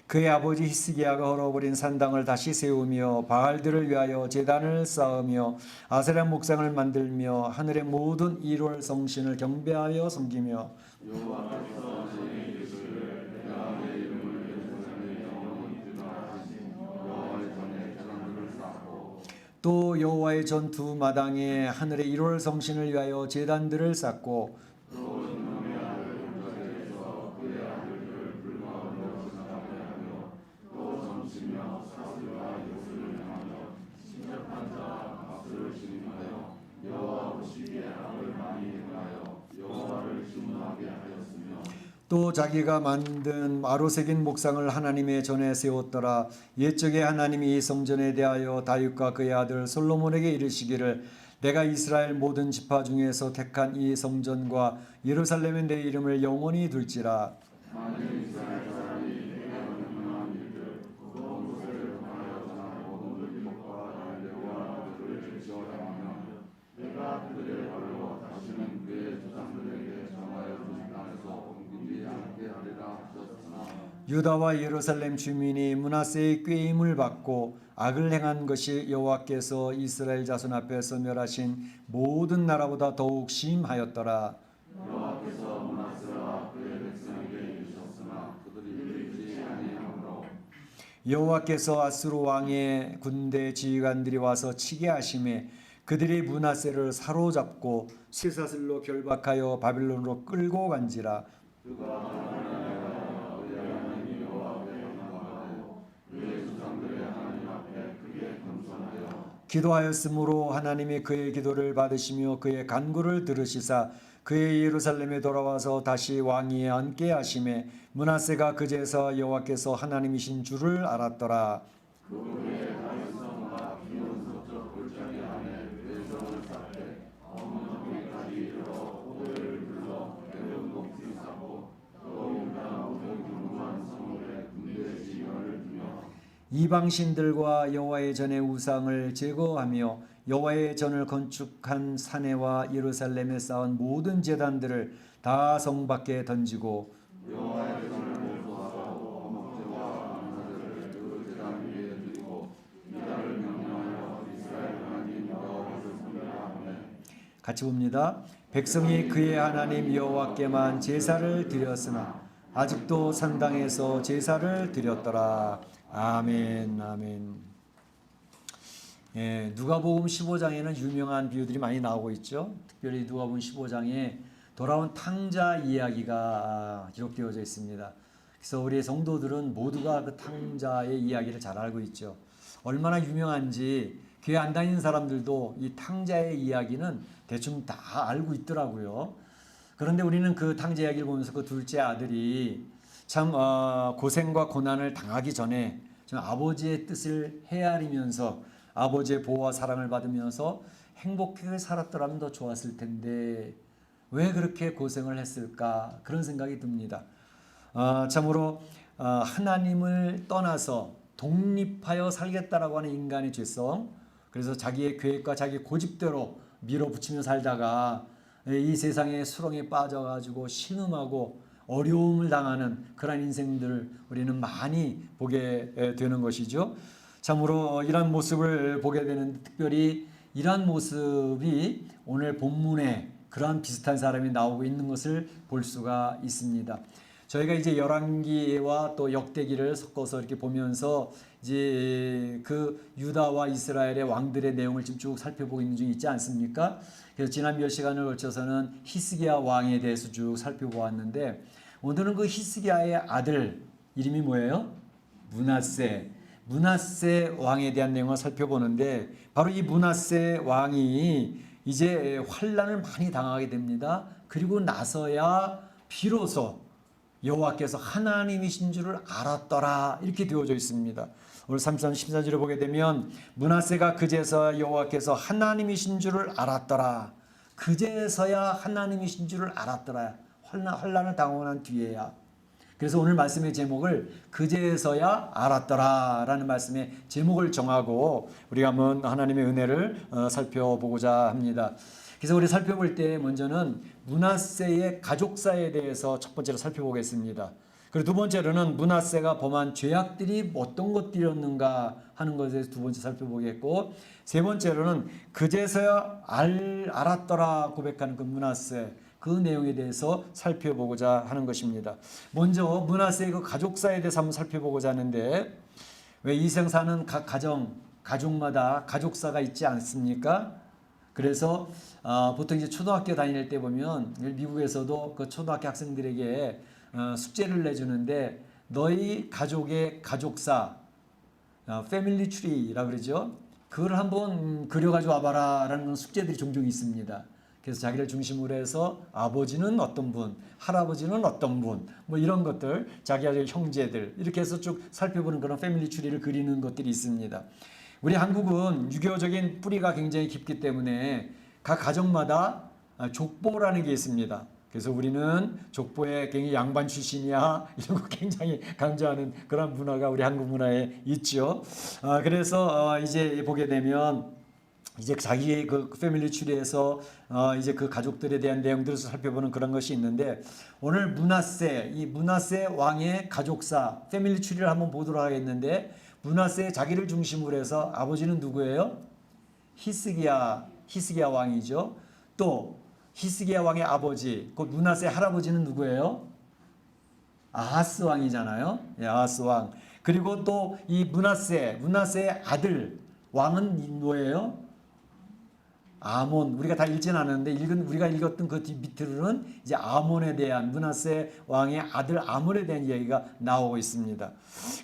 S1: 그의 아버지 히스기야가 헐어버린 산당을 다시 세우며 바알들을 위하여 제단을 쌓으며 아세라 목상을 만들며 하늘의 모든 일월 성신을 경배하여 섬기며 여호와께서 제 이름을 내가 내 이름을 예루살렘의 영원히 드러나신 여호와의 전에 제단들을 쌓고 또 여호와의 전 두 마당에 하늘의 일월 성신을 위하여 제단들을 쌓고 또 인놈의 아들 본자에서 그의 아들들을 불과하며 지나가며 또 점치며 사슬과 요술을 행하며 신접한 자 박수를 진임하여 여호와 보시기에 악을 많이 행하여 여호와를 진노하게 하였으며 또 자기가 만든 아로새긴 목상을 하나님의 전에 세웠더라. 옛적에 하나님이 이 성전에 대하여 다윗과 그의 아들 솔로몬에게 이르시기를 내가 이스라엘 모든 지파 중에서 택한 이 성전과 예루살렘에 내 이름을 영원히 둘지라. 만일 이스라엘 사람이 내가 명령한 일들 그 곳을 통하여 전한 모든 율법과 율례와 그들을 지켜 행하면 내가 그들의 발로 다시는 그의 조상들에게 정하여 준 땅에서 옮기지 않게 하리라 하셨으나 유다와 예루살렘 주민이 므낫세의 꾀임을 받고 악을 행한 것이 여호와께서 이스라엘 자손 앞에서 멸하신 모든 나라보다 더욱 심하였더라. 여호와께서 므낫세와 그의 백성에게 이르셨으나 그들이 듣지 아니하므로 여호와께서 아수르 왕의 군대 지휘관들이 와서 치게 하심에 그들이 므낫세를 사로잡고 쇠사슬로 결박하여 바빌론으로 끌고 간지라. 기도하였으므로 하나님이 그의 기도를 받으시며 그의 간구를 들으시사 그의 예루살렘에 돌아와서 다시 왕위에 앉게 하심에 므낫세가 그제서 여호와께서 하나님이신 줄을 알았더라. 이방신들과 여호와의 전의 우상을 제거하며 여호와의 전을 건축한 사내와 예루살렘에 쌓은 모든 제단들을 다 성 밖에 던지고 여호와의 전을 모조하고 목재와 암사들을 그 제단 위에 드리고 이달을 명령하여 이스라엘 하나님 여호와를 섬기라 하매 같이 봅니다. 백성이 그의 하나님 여호와께만 제사를 드렸으나 아직도 산당에서 제사를 드렸더라. 아멘, 아멘. 예, 누가복음 15장에는 유명한 비유들이 많이 나오고 있죠. 특별히 누가복음 15장에 돌아온 탕자 이야기가 기록되어져 있습니다. 그래서 우리 성도들은 모두가 그 탕자의 이야기를 잘 알고 있죠. 얼마나 유명한지 교회 안 다니는 사람들도 이 탕자의 이야기는 대충 다 알고 있더라고요. 그런데 우리는 그 탕자 이야기를 보면서 그 둘째 아들이 참 고생과 고난을 당하기 전에 좀 아버지의 뜻을 헤아리면서 아버지의 보호와 사랑을 받으면서 행복하게 살았더라면 더 좋았을 텐데 왜 그렇게 고생을 했을까 그런 생각이 듭니다. 참으로 하나님을 떠나서 독립하여 살겠다라고 하는 인간의 죄성, 그래서 자기의 계획과 자기 고집대로 밀어붙이며 살다가 이 세상의 수렁에 빠져가지고 신음하고 어려움을 당하는 그런 인생들을 우리는 많이 보게 되는 것이죠. 참으로 이런 모습을 보게 되는, 특별히 이런 모습이 오늘 본문에 그러한 비슷한 사람이 나오고 있는 것을 볼 수가 있습니다. 저희가 이제 열왕기와 또 역대기를 섞어서 이렇게 보면서 이제 그 유다와 이스라엘의 왕들의 내용을 지금 쭉 살펴보고 있는 중에 있지 않습니까? 그래서 지난 몇 시간을 걸쳐서는 히스기야 왕에 대해서 쭉 살펴보았는데 오늘은 그 히스기야의 아들 이름이 뭐예요? 므낫세 왕에 대한 내용을 살펴보는데 바로 이 므낫세 왕이 이제 환난을 많이 당하게 됩니다. 그리고 나서야 비로소 여호와께서 하나님이신 줄을 알았더라 이렇게 되어져 있습니다. 오늘 33, 14절을 보게 되면 므낫세가 그제서야 여호와께서 하나님이신 줄을 알았더라. 그제서야 하나님이신 줄을 알았더라. 환난을 당하고 난 뒤에야. 그래서 오늘 말씀의 제목을 그제서야 알았더라 라는 말씀의 제목을 정하고 우리가 한번 하나님의 은혜를 살펴보고자 합니다. 그래서 우리 살펴볼 때 먼저는 므낫세의 가족사에 대해서 첫 번째로 살펴보겠습니다. 그리고 두 번째로는 므낫세가 범한 죄악들이 어떤 것들이었는가 하는 것에 대해서 두 번째 살펴보겠고, 세 번째로는 그제서야 알았더라 고백하는 그 므낫세, 그 내용에 대해서 살펴보고자 하는 것입니다. 먼저 므낫세의 그 가족사에 대해서 한번 살펴보고자 하는데, 왜 이생 사는 각 가족마다 가족사가 있지 않습니까? 그래서 보통 이제 초등학교 다닐 때 보면 미국에서도 그 초등학교 학생들에게 숙제를 내주는데 너희 가족의 가족사, 패밀리 트리라고 그러죠. 그걸 한번 그려가지고 와봐라 라는 숙제들이 종종 있습니다. 그래서 자기를 중심으로 해서 아버지는 어떤 분, 할아버지는 어떤 분, 뭐 이런 것들, 자기의 형제들 이렇게 해서 쭉 살펴보는 그런 패밀리 트리를 그리는 것들이 있습니다. 우리 한국은 유교적인 뿌리가 굉장히 깊기 때문에 각 가정마다 족보라는 게 있습니다. 그래서 우리는 족보에 굉장히 양반 출신이야 이런 거 굉장히 강조하는 그런 문화가 우리 한국 문화에 있죠. 그래서 이제 보게 되면 이제 자기의 그 패밀리 트리에서 이제 그 가족들에 대한 내용들을 살펴보는 그런 것이 있는데 오늘 이 므낫세 왕의 가족사 패밀리 트리를 한번 보도록 하겠는데 므낫세 자기를 중심으로 해서 아버지는 누구예요? 히스기야 왕이죠. 또 히스기야 왕의 아버지, 그 므낫세 할아버지는 누구예요? 아하스 왕이잖아요. 예, 아하스 왕. 그리고 또 이 므낫세의 아들 왕은 뭐예요? 아몬. 우리가 다 읽지는 않았는데 우리가 읽었던 그 뒤 밑으로는 이제 아몬에 대한 므낫세 왕의 아들 아몬에 대한 이야기가 나오고 있습니다.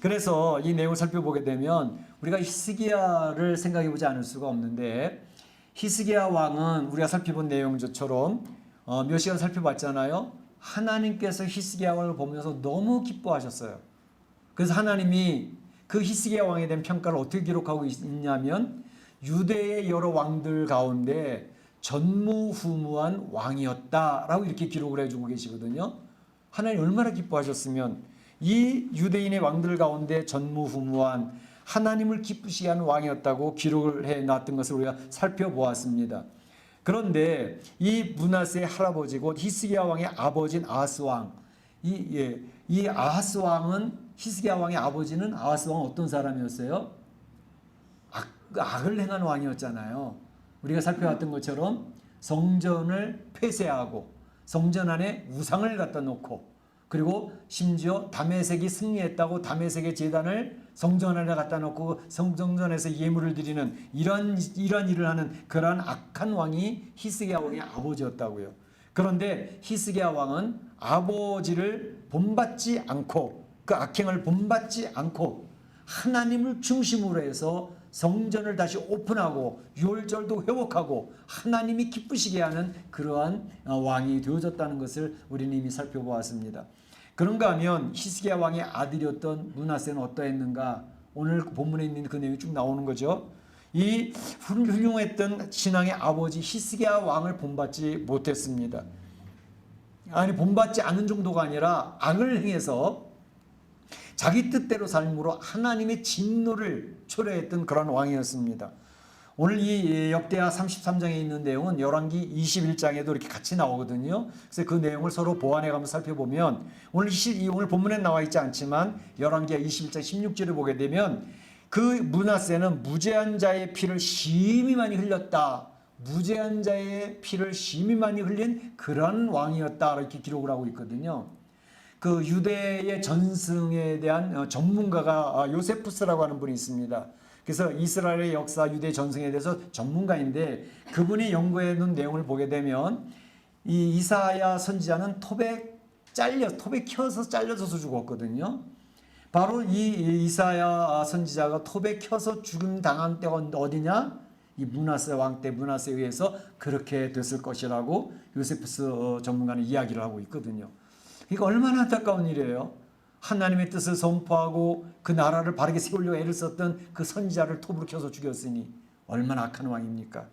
S1: 그래서 이 내용을 살펴보게 되면 우리가 히스기야를 생각해 보지 않을 수가 없는데 히스기야 왕은 우리가 살펴본 내용처럼 몇 시간 살펴봤잖아요. 하나님께서 히스기야 왕을 보면서 너무 기뻐하셨어요. 그래서 하나님이 그 히스기야 왕에 대한 평가를 어떻게 기록하고 있냐면 유대의 여러 왕들 가운데 전무후무한 왕이었다라고 이렇게 기록을 해주고 계시거든요. 하나님 얼마나 기뻐하셨으면 이 유대인의 왕들 가운데 전무후무한 하나님을 기쁘시게 하는 왕이었다고 기록을 해놨던 것을 우리가 살펴보았습니다. 그런데 이 므낫세의 할아버지 곧 히스기야 왕의 아버지인 아하스 왕, 이 아하스 왕은 히스기야 왕의 아버지는 아하스 왕은 어떤 사람이었어요? 악을 행한 왕이었잖아요. 우리가 살펴봤던 것처럼 성전을 폐쇄하고 성전 안에 우상을 갖다 놓고 그리고 심지어 다메섹이 승리했다고 다메섹의 제단을 성전 안에 갖다 놓고 성전에서 예물을 드리는 이런 일을 하는 그러한 악한 왕이 히스기야 왕의 아버지였다고요. 그런데 히스기야 왕은 아버지를 본받지 않고 그 악행을 본받지 않고 하나님을 중심으로 해서 성전을 다시 오픈하고 유월절도 회복하고 하나님이 기쁘시게 하는 그러한 왕이 되어졌다는 것을 우리는 이미 살펴보았습니다. 그런가 하면 히스기야 왕의 아들이었던 므낫세는 어떠했는가? 오늘 본문에 있는 그 내용이 쭉 나오는 거죠. 이 훌륭했던 신앙의 아버지 히스기야 왕을 본받지 못했습니다. 아니 본받지 않는 정도가 아니라 악을 행해서 자기 뜻대로 삶으로 하나님의 진노를 초래했던 그런 왕이었습니다. 오늘 이 역대하 33장에 있는 내용은 열왕기 21장에도 이렇게 같이 나오거든요. 그래서 그 내용을 서로 보완해가면서 살펴보면 오늘 본문에 나와 있지 않지만 열왕기 21장 16절을 보게 되면 그 므낫세는 무죄한 자의 피를 심히 많이 흘렸다. 무죄한 자의 피를 심히 많이 흘린 그런 왕이었다. 이렇게 기록을 하고 있거든요. 그 유대의 전승에 대한 전문가가 요세푸스라고 하는 분이 있습니다. 그래서 이스라엘의 역사, 유대 전승에 대해서 전문가인데 그분이 연구해 놓은 내용을 보게 되면 이 이사야 선지자는 톱에 켜서 잘려져서 죽었거든요. 바로 이 이사야 선지자가 톱에 켜서 죽음 당한 때가 어디냐? 이 므낫세 왕 때 므낫세에 의해서 그렇게 됐을 것이라고 요세푸스 전문가는 이야기를 하고 있거든요. 이거 얼마나 안타까운 일이에요. 하나님의 뜻을 선포하고 그 나라를 바르게 세우려고 애를 썼던 그 선지자를 톱으로 켜서 죽였으니 얼마나 악한 왕입니까?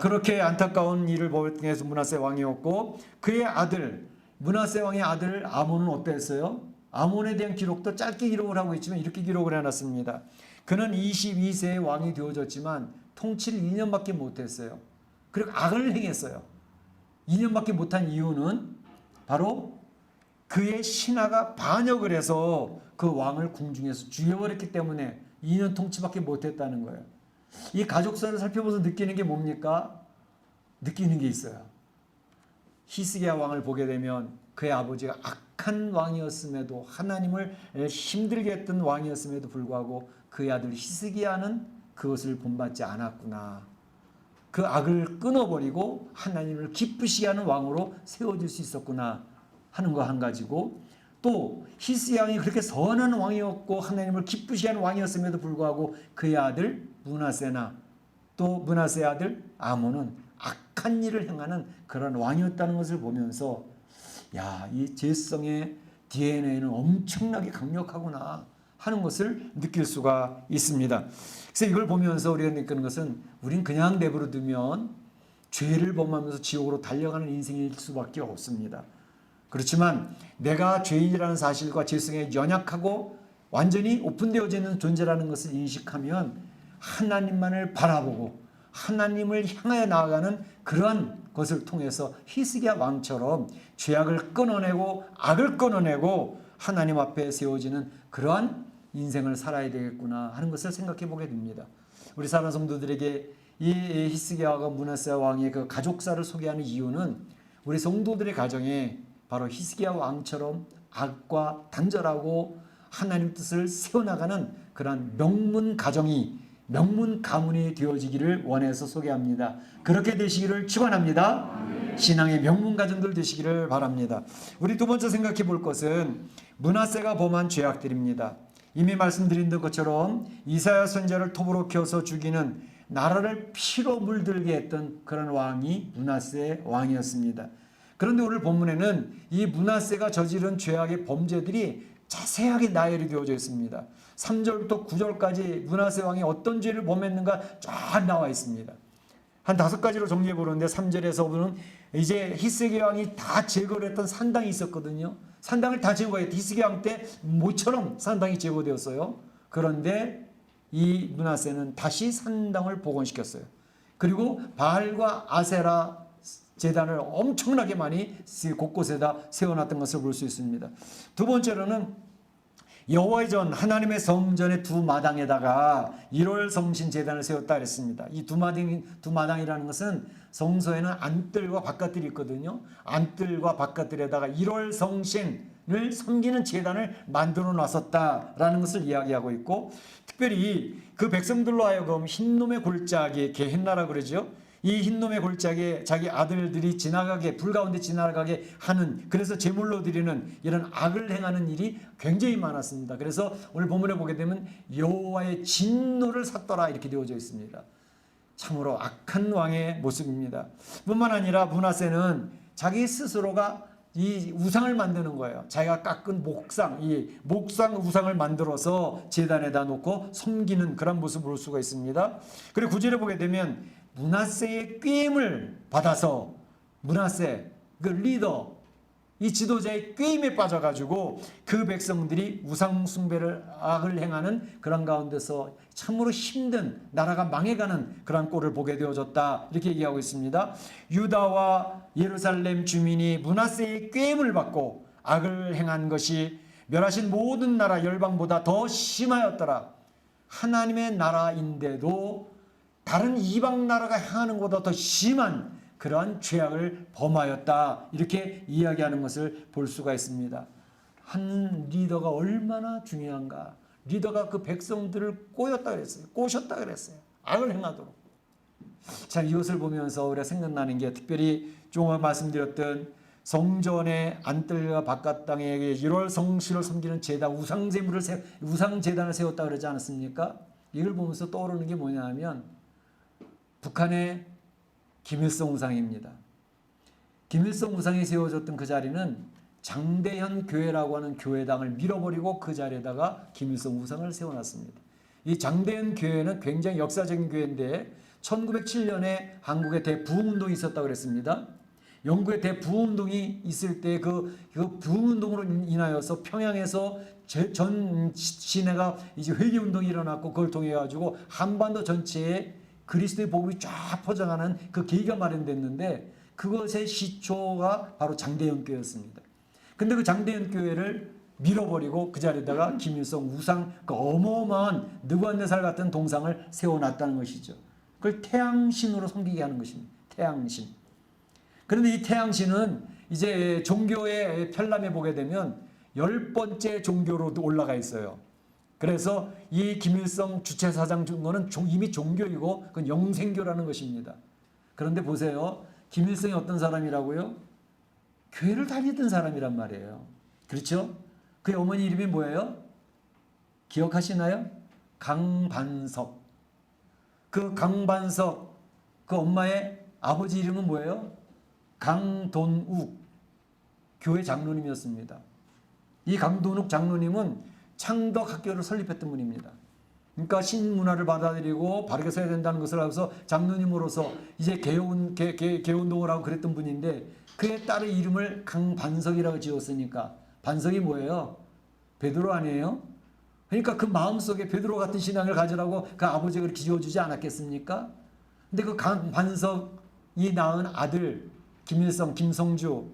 S1: 그렇게 안타까운 일을 벌여서 므낫세 왕이었고 그의 아들 므낫세 왕의 아들 아몬은 어땠어요? 아몬에 대한 기록도 짧게 기록을 하고 있지만 이렇게 기록을 해놨습니다. 그는 22세의 왕이 되어졌지만 통치를 2년밖에 못했어요. 그리고 악을 행했어요. 2년밖에 못한 이유는 바로 그의 신하가 반역을 해서 그 왕을 궁중에서 죽여버렸기 때문에 2년 통치밖에 못했다는 거예요. 이 가족사를 살펴보면서 느끼는 게 뭡니까? 느끼는 게 있어요. 히스기야 왕을 보게 되면 그의 아버지가 악한 왕이었음에도 하나님을 힘들게 했던 왕이었음에도 불구하고 그의 아들 히스기야는 그것을 본받지 않았구나. 그 악을 끊어버리고 하나님을 기쁘시게 하는 왕으로 세워질 수 있었구나 하는 거 한 가지고 또 히스기야 왕이 그렇게 선한 왕이었고 하나님을 기쁘시게 하는 왕이었음에도 불구하고 그의 아들 므낫세나 또 므낫세의 아들 아몬은 악한 일을 행하는 그런 왕이었다는 것을 보면서 이 죄성의 DNA는 엄청나게 강력하구나 하는 것을 느낄 수가 있습니다. 그래서 이걸 보면서 우리가 느끼는 것은 우린 그냥 내버려 두면 죄를 범하면서 지옥으로 달려가는 인생일 수밖에 없습니다. 그렇지만 내가 죄인이라는 사실과 죄성에 연약하고 완전히 오픈되어져 있는 존재라는 것을 인식하면 하나님만을 바라보고 하나님을 향하여 나아가는 그러한 것을 통해서 히스기야 왕처럼 죄악을 끊어내고 악을 끊어내고 하나님 앞에 세워지는 그러한 인생을 살아야 되겠구나 하는 것을 생각해 보게 됩니다. 우리 사랑하는 성도들에게 이 히스기야와 므낫세 왕의 그 가족사를 소개하는 이유는 우리 성도들의 가정에 바로 히스기야 왕처럼 악과 단절하고 하나님 뜻을 세워나가는 그런 명문 가정이 명문 가문이 되어지기를 원해서 소개합니다. 그렇게 되시기를 축원합니다. 신앙의 명문 가정들 되시기를 바랍니다. 우리 두 번째 생각해 볼 것은 므낫세가 범한 죄악들입니다. 이미 말씀드린 것처럼 이사야 선지자를 톱으로 켜서 죽이는 나라를 피로 물들게 했던 그런 왕이 므낫세 왕이었습니다. 그런데 오늘 본문에는 이 므낫세가 저지른 죄악의 범죄들이 자세하게 나열이 되어져 있습니다. 3절부터 9절까지 므낫세 왕이 어떤 죄를 범했는가 쫙 나와 있습니다. 한 5가지로 정리해 보는데 3절에서 보면 이제 히스기야 왕이 다 제거를 했던 산당이 있었거든요. 산당을 다 제거했대. 히스기야 왕 때 모처럼 산당이 제거되었어요. 그런데 이 므낫세는 다시 산당을 복원시켰어요. 그리고 바알과 아세라 제단을 엄청나게 많이 곳곳에다 세워놨던 것을 볼 수 있습니다. 두 번째로는 여호와의 전 하나님의 성전의 두 마당에다가 1월 성신 제단을 세웠다 그랬습니다. 이 두 마당이라는 것은 성소에는 안뜰과 바깥뜰이 있거든요. 안뜰과 바깥뜰에다가 1월 성신을 섬기는 제단을 만들어 놨었다라는 것을 이야기하고 있고, 특별히 그 백성들로 하여금 흰놈의 골짜기에 게헨나라고 그러죠. 이 흰놈의 골짜기에 자기 아들들이 지나가게, 불 가운데 지나가게 하는, 그래서 제물로 드리는 이런 악을 행하는 일이 굉장히 많았습니다. 그래서 오늘 본문에 보게 되면 여호와의 진노를 샀더라 이렇게 되어져 있습니다. 참으로 악한 왕의 모습입니다. 뿐만 아니라 므낫세는 자기 스스로가 이 우상을 만드는 거예요. 자기가 깎은 목상, 이 목상 우상을 만들어서 제단에다 놓고 섬기는 그런 모습을 볼 수가 있습니다. 그리고 9절에 보게 되면 므낫세의 꾀임을 받아서, 므낫세 그 리더, 이 지도자의 꾀임에 빠져가지고 그 백성들이 우상 숭배를, 악을 행하는 그런 가운데서 참으로 힘든, 나라가 망해가는 그런 꼴을 보게 되어졌다 이렇게 얘기하고 있습니다. 유다와 예루살렘 주민이 므낫세의 꾀임을 받고 악을 행한 것이 멸하신 모든 나라 열방보다 더 심하였더라. 하나님의 나라인데도 다른 이방 나라가 행하는 것보다 더 심한 그러한 죄악을 범하였다 이렇게 이야기하는 것을 볼 수가 있습니다. 한 리더가 얼마나 중요한가. 리더가 그 백성들을 꼬였다 그랬어요. 꼬셨다 그랬어요. 악을 행하도록. 자, 이것을 보면서 우리가 생각나는 게, 특별히 조금 말씀드렸던 성전의 안뜰과 바깥 땅에 1월 성신을 섬기는 제단, 우상제단을 세웠다 그러지 않았습니까? 이걸 보면서 떠오르는 게 뭐냐 하면 북한의 김일성 우상입니다. 김일성 우상이 세워졌던 그 자리는 장대현 교회라고 하는 교회당을 밀어버리고 그 자리에다가 김일성 우상을 세워놨습니다. 이 장대현 교회는 굉장히 역사적인 교회인데 1907년에 한국에 대부흥운동이 있었다고 그랬습니다. 영국의 대부흥운동이 있을 때 그 부흥운동으로 인하여서 평양에서 전 시내가 이제 회개운동이 일어났고, 그걸 통해 가지고 한반도 전체에 그리스도의 복음이 쫙 퍼져가는 그 계기가 마련됐는데, 그것의 시초가 바로 장대현 교회였습니다. 근데 그 장대현 교회를 밀어버리고 그 자리에다가 김일성 우상, 그 어마어마한 느부갓네살 같은 동상을 세워놨다는 것이죠. 그걸 태양신으로 섬기게 하는 것입니다. 태양신. 그런데 이 태양신은 이제 종교의 편람에 보게 되면 10번째 종교로 올라가 있어요. 그래서 이 김일성 주체사상 증거는 이미 종교이고 그건 영생교라는 것입니다. 그런데 보세요. 김일성이 어떤 사람이라고요? 교회를 다니던 사람이란 말이에요. 그렇죠? 그의 어머니 이름이 뭐예요? 기억하시나요? 강반석. 그 강반석, 그 엄마의 아버지 이름은 뭐예요? 강돈욱. 교회 장로님이었습니다. 이 강돈욱 장로님은 창덕학교를 설립했던 분입니다. 그러니까 신문화를 받아들이고 바르게 써야 된다는 것을 알고서 장로님으로서 이제 개운동을 하고 그랬던 분인데, 그의 딸의 이름을 강반석이라고 지었으니까, 반석이 뭐예요? 베드로 아니에요? 그러니까 그 마음속에 베드로 같은 신앙을 가지라고 그 아버지가 그렇게 지어주지 않았겠습니까? 근데 그 강반석이 낳은 아들 김일성, 김성주,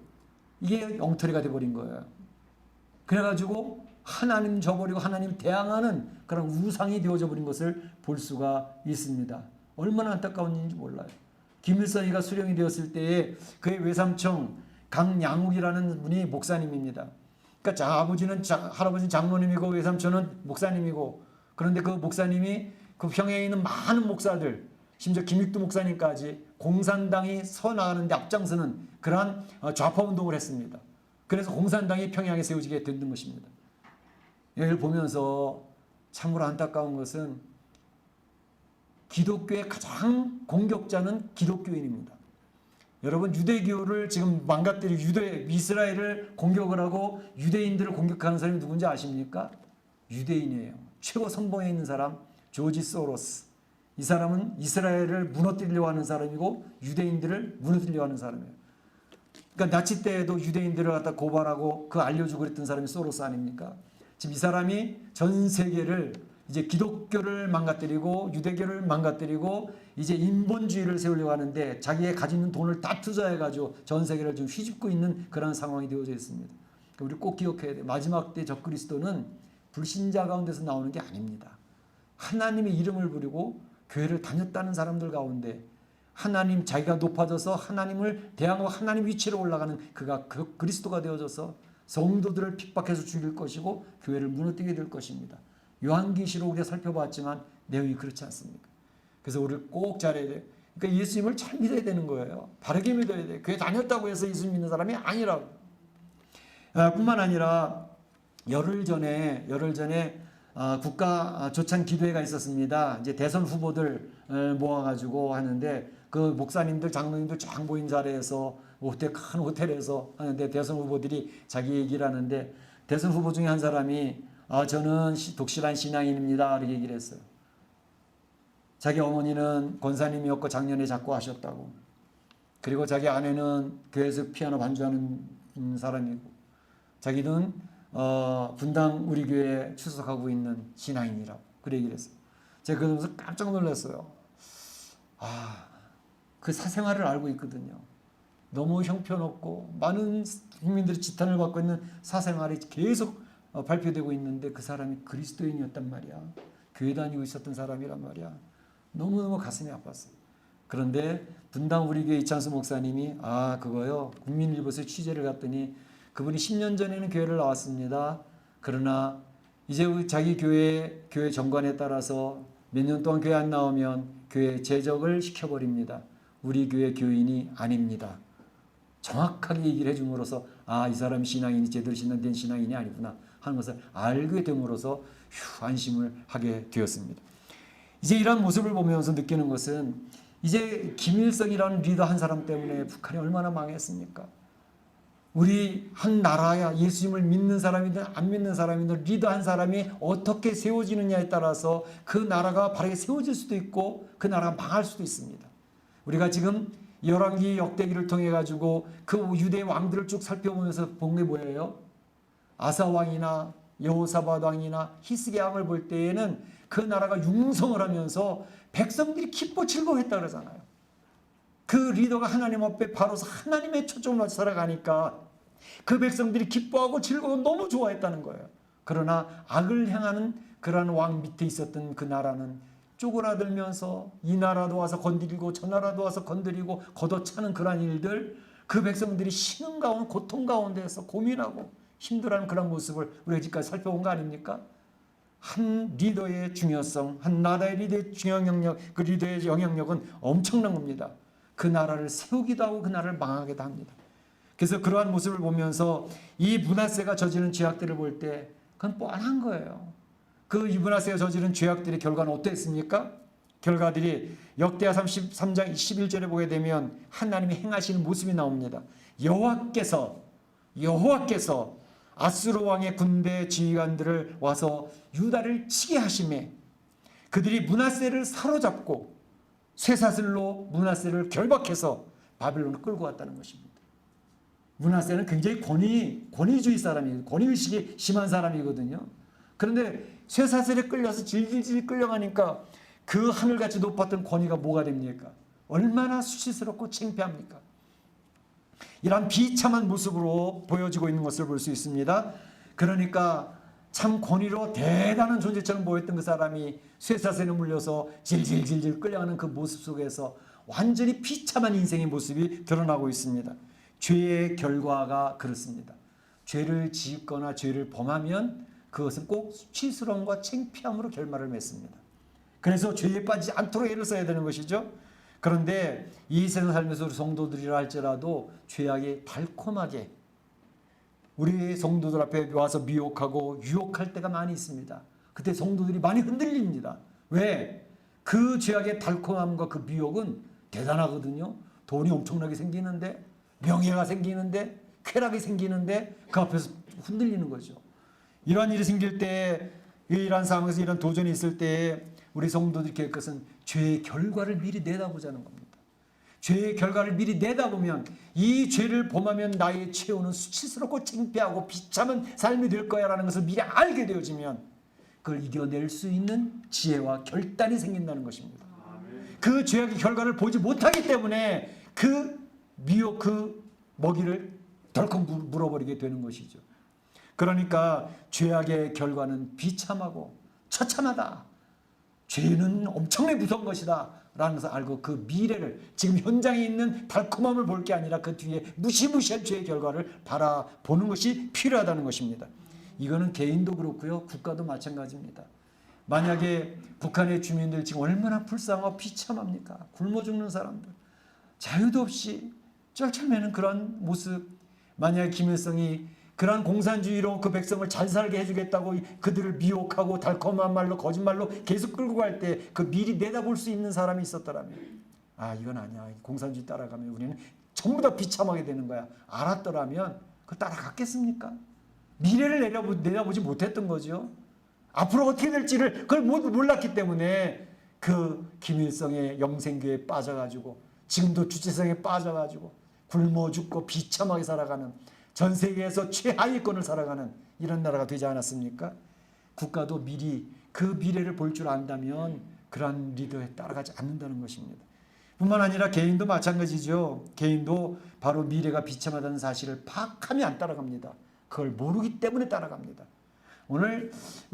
S1: 이게 엉터리가 돼버린 거예요. 그래가지고 하나님 저버리고 하나님 대항하는 그런 우상이 되어져 버린 것을 볼 수가 있습니다. 얼마나 안타까운 일인지 몰라요. 김일성이가 수령이 되었을 때에 그의 외삼촌 강양욱이라는 분이 목사님입니다. 그러니까 아버지는 할아버지는 장로님이고 외삼촌은 목사님이고, 그런데 그 목사님이 그 평양에 있는 많은 목사들, 심지어 김익두 목사님까지 공산당이 서나가는데 앞장서는 그러한 좌파운동을 했습니다. 그래서 공산당이 평양에 세워지게 된 것입니다. 이걸 보면서 참으로 안타까운 것은 기독교의 가장 공격자는 기독교인입니다. 여러분, 유대교를 지금 망가뜨리고 이스라엘을 공격을 하고 유대인들을 공격하는 사람이 누군지 아십니까? 유대인이에요. 최고 선봉에 있는 사람 조지 소로스. 이 사람은 이스라엘을 무너뜨리려고 하는 사람이고 유대인들을 무너뜨리려고 하는 사람이에요. 그러니까 나치 때에도 유대인들을 갖다 고발하고 그 알려주고 그랬던 사람이 소로스 아닙니까? 지금 이 사람이 전 세계를 이제 기독교를 망가뜨리고 유대교를 망가뜨리고 이제 인본주의를 세우려고 하는데, 자기의 가지고 있는 돈을 다 투자해가지고 전 세계를 좀 휘집고 있는 그런 상황이 되어져 있습니다. 우리 꼭 기억해야 돼요. 마지막 때 적그리스도는 불신자 가운데서 나오는 게 아닙니다. 하나님의 이름을 부리고 교회를 다녔다는 사람들 가운데 하나님 자기가 높아져서 하나님을 대항하고 하나님 위치로 올라가는 그가 그리스도가 되어져서 성도들을 핍박해서 죽일 것이고 교회를 무너뜨리게 될 것입니다. 요한계시록 우리가 살펴봤지만 내용이 그렇지 않습니까? 그래서 우리를 꼭 잘해야 돼요. 그러니까 예수님을 잘 믿어야 되는 거예요. 바르게 믿어야 돼요. 교회 다녔다고 해서 예수 믿는 사람이 아니라고. 뿐만 아니라 열흘 전에 국가 조찬 기도회가 있었습니다. 이제 대선 후보들 모아가지고 하는데 그 목사님들, 장로님들 쫙 모인 자리에서 큰 호텔에서 하는데 대선 후보들이 자기 얘기를 하는데 대선 후보 중에 한 사람이 저는 독실한 신앙인입니다. 이렇게 얘기를 했어요. 자기 어머니는 권사님이었고 작년에 작고하셨다고. 그리고 자기 아내는 교회에서 피아노 반주하는 사람이고 자기는 분당 우리 교회에 출석하고 있는 신앙인이라고 그래 얘기를 했어요. 제가 그러면서 깜짝 놀랐어요. 그 사생활을 알고 있거든요. 너무 형편없고 많은 국민들이 지탄을 받고 있는 사생활이 계속 발표되고 있는데 그 사람이 그리스도인이었단 말이야. 교회 다니고 있었던 사람이란 말이야. 너무너무 가슴이 아팠어요. 그런데 분당 우리 교회 이창수 목사님이 그거요. 국민일보에서 취재를 갔더니 그분이 10년 전에는 교회를 나왔습니다. 그러나 이제 자기 교회 정관에 따라서 몇 년 동안 교회 안 나오면 교회 제적을 시켜버립니다. 우리 교회 교인이 아닙니다. 정확하게 얘기를 해줌으로써 이 사람이 신앙인이 제대로 신앙된 신앙인이 아니구나 하는 것을 알게 됨으로써 안심을 하게 되었습니다. 이제 이런 모습을 보면서 느끼는 것은 이제 김일성이라는 리더 한 사람 때문에 북한이 얼마나 망했습니까? 우리 한 나라야 예수님을 믿는 사람이든 안 믿는 사람이든 리더 한 사람이 어떻게 세워지느냐에 따라서 그 나라가 바르게 세워질 수도 있고 그 나라가 망할 수도 있습니다. 우리가 지금 열왕기 역대기를 통해 가지고 그 유대 왕들을 쭉 살펴보면서 본 게 뭐예요? 아사 왕이나 여호사밧 왕이나 히스기야 왕을 볼 때에는 그 나라가 융성을 하면서 백성들이 기뻐 즐거워했다 그러잖아요. 그 리더가 하나님 앞에 바로서 하나님의 초점을 맞춰 살아가니까 그 백성들이 기뻐하고 즐거워 너무 좋아했다는 거예요. 그러나 악을 행하는 그러한 왕 밑에 있었던 그 나라는 쪼그라들면서 이 나라도 와서 건드리고 저 나라도 와서 건드리고 걷어차는 그러한 일들, 그 백성들이 신음 가운데 고통 가운데서 고민하고 힘들어하는 그런 모습을 우리가 지금까지 살펴본 거 아닙니까? 한 리더의 중요성, 한 나라의 리더의 중요한 영역, 그 리더의 영향력은 엄청난 겁니다. 그 나라를 세우기도 하고 그 나라를 망하기도 합니다. 그래서 그러한 모습을 보면서 이 므낫세가 저지른 죄악들을 볼 때 그건 뻔한 거예요. 그 므낫세가 저지른 죄악들의 결과는 어땠습니까? 결과들이 역대하 33장 11절에 보게 되면 하나님이 행하시는 모습이 나옵니다. 여호와께서 아수르 왕의 군대 지휘관들을 와서 유다를 치게 하심에 그들이 므낫세를 사로잡고 쇠사슬로 므낫세를 결박해서 바벨론을 끌고 왔다는 것입니다. 므낫세는 굉장히 권위주의 사람이에요. 권위의식이 심한 사람이거든요. 그런데 쇠사슬에 끌려서 질질질 끌려가니까 그 하늘같이 높았던 권위가 뭐가 됩니까? 얼마나 수치스럽고 창피합니까? 이러한 비참한 모습으로 보여지고 있는 것을 볼 수 있습니다. 그러니까 참 권위로 대단한 존재처럼 보였던 그 사람이 쇠사슬에 물려서 질질질질 끌려가는 그 모습 속에서 완전히 비참한 인생의 모습이 드러나고 있습니다. 죄의 결과가 그렇습니다. 죄를 짓거나 죄를 범하면 그것은 꼭 수치스러움과 창피함으로 결말을 맺습니다. 그래서 죄에 빠지지 않도록 애를 써야 되는 것이죠. 그런데 이 세상 살면서 우리 성도들이라 할지라도 죄악이 달콤하게 우리 성도들 앞에 와서 미혹하고 유혹할 때가 많이 있습니다. 그때 성도들이 많이 흔들립니다. 왜? 그 죄악의 달콤함과 그 미혹은 대단하거든요. 돈이 엄청나게 생기는데, 명예가 생기는데, 쾌락이 생기는데 그 앞에서 흔들리는 거죠. 이러한 일이 생길 때, 이러한 상황에서 이런 도전이 있을 때 우리 성도들이 깨할 것은 죄의 결과를 미리 내다보자는 겁니다. 죄의 결과를 미리 내다보면 이 죄를 범하면 나의 최후는 수치스럽고 창피하고 비참한 삶이 될 거야 라는 것을 미리 알게 되어지면 그걸 이겨낼 수 있는 지혜와 결단이 생긴다는 것입니다. 그 죄악의 결과를 보지 못하기 때문에 그 미혹, 그 먹이를 덜컥 물어버리게 되는 것이죠. 그러니까 죄악의 결과는 비참하고 처참하다. 죄는 엄청나게 무서운 것이다 라는 것을 알고 그 미래를, 지금 현장에 있는 달콤함을 볼 게 아니라 그 뒤에 무시무시한 죄의 결과를 바라보는 것이 필요하다는 것입니다. 이거는 개인도 그렇고요, 국가도 마찬가지입니다. 만약에 북한의 주민들 지금 얼마나 불쌍하고 비참합니까? 굶어 죽는 사람들, 자유도 없이 쩔쩔매는 그런 모습. 만약에 김일성이 그러한 공산주의로 그 백성을 잘 살게 해주겠다고 그들을 미혹하고 달콤한 말로 거짓말로 계속 끌고 갈 때 그 미리 내다볼 수 있는 사람이 있었더라면, 아 이건 아니야, 공산주의 따라가면 우리는 전부 다 비참하게 되는 거야, 알았더라면 그 따라갔겠습니까? 미래를 내다보지 못했던 거죠. 앞으로 어떻게 될지를 그걸 몰랐기 때문에 그 김일성의 영생교에 빠져가지고 지금도 주체성에 빠져가지고 굶어 죽고 비참하게 살아가는, 전 세계에서 최하위권을 살아가는 이런 나라가 되지 않았습니까? 국가도 미리 그 미래를 볼 줄 안다면 그러한 리더에 따라가지 않는다는 것입니다. 뿐만 아니라 개인도 마찬가지죠. 개인도 바로 미래가 비참하다는 사실을 파악하면 안 따라갑니다. 그걸 모르기 때문에 따라갑니다. 오늘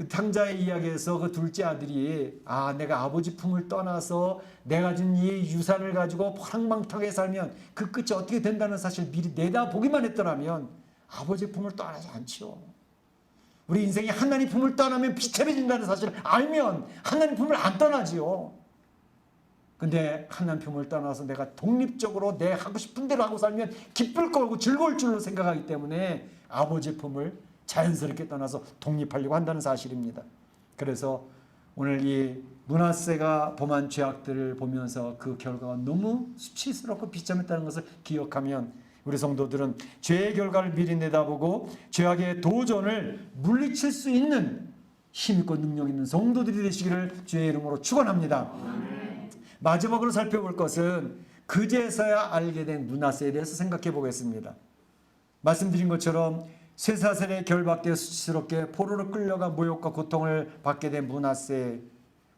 S1: 탕자의 이야기에서 그 둘째 아들이 내가 아버지 품을 떠나서 내가 준 이 유산을 가지고 황망하게 살면 그 끝이 어떻게 된다는 사실 미리 내다보기만 했더라면 아버지 품을 떠나지 않지요. 우리 인생이 하나님 품을 떠나면 비참해진다는 사실을 알면 하나님 품을 안 떠나지요. 근데 하나님 품을 떠나서 내가 독립적으로 내 하고 싶은 대로 하고 살면 기쁠 거고 즐거울 줄로 생각하기 때문에 아버지 품을 자연스럽게 떠나서 독립하려고 한다는 사실입니다. 그래서 오늘 이 므낫세가 범한 죄악들을 보면서 그 결과가 너무 수치스럽고 비참했다는 것을 기억하면 우리 성도들은 죄의 결과를 미리 내다보고 죄악의 도전을 물리칠 수 있는 힘있고 능력 있는 성도들이 되시기를 주의 이름으로 축원합니다. 마지막으로 살펴볼 것은 그제서야 알게 된 므낫세에 대해서 생각해 보겠습니다. 말씀드린 것처럼 쇠사슬에 결박되어 수치스럽게 포로로 끌려가 모욕과 고통을 받게 된 므낫세,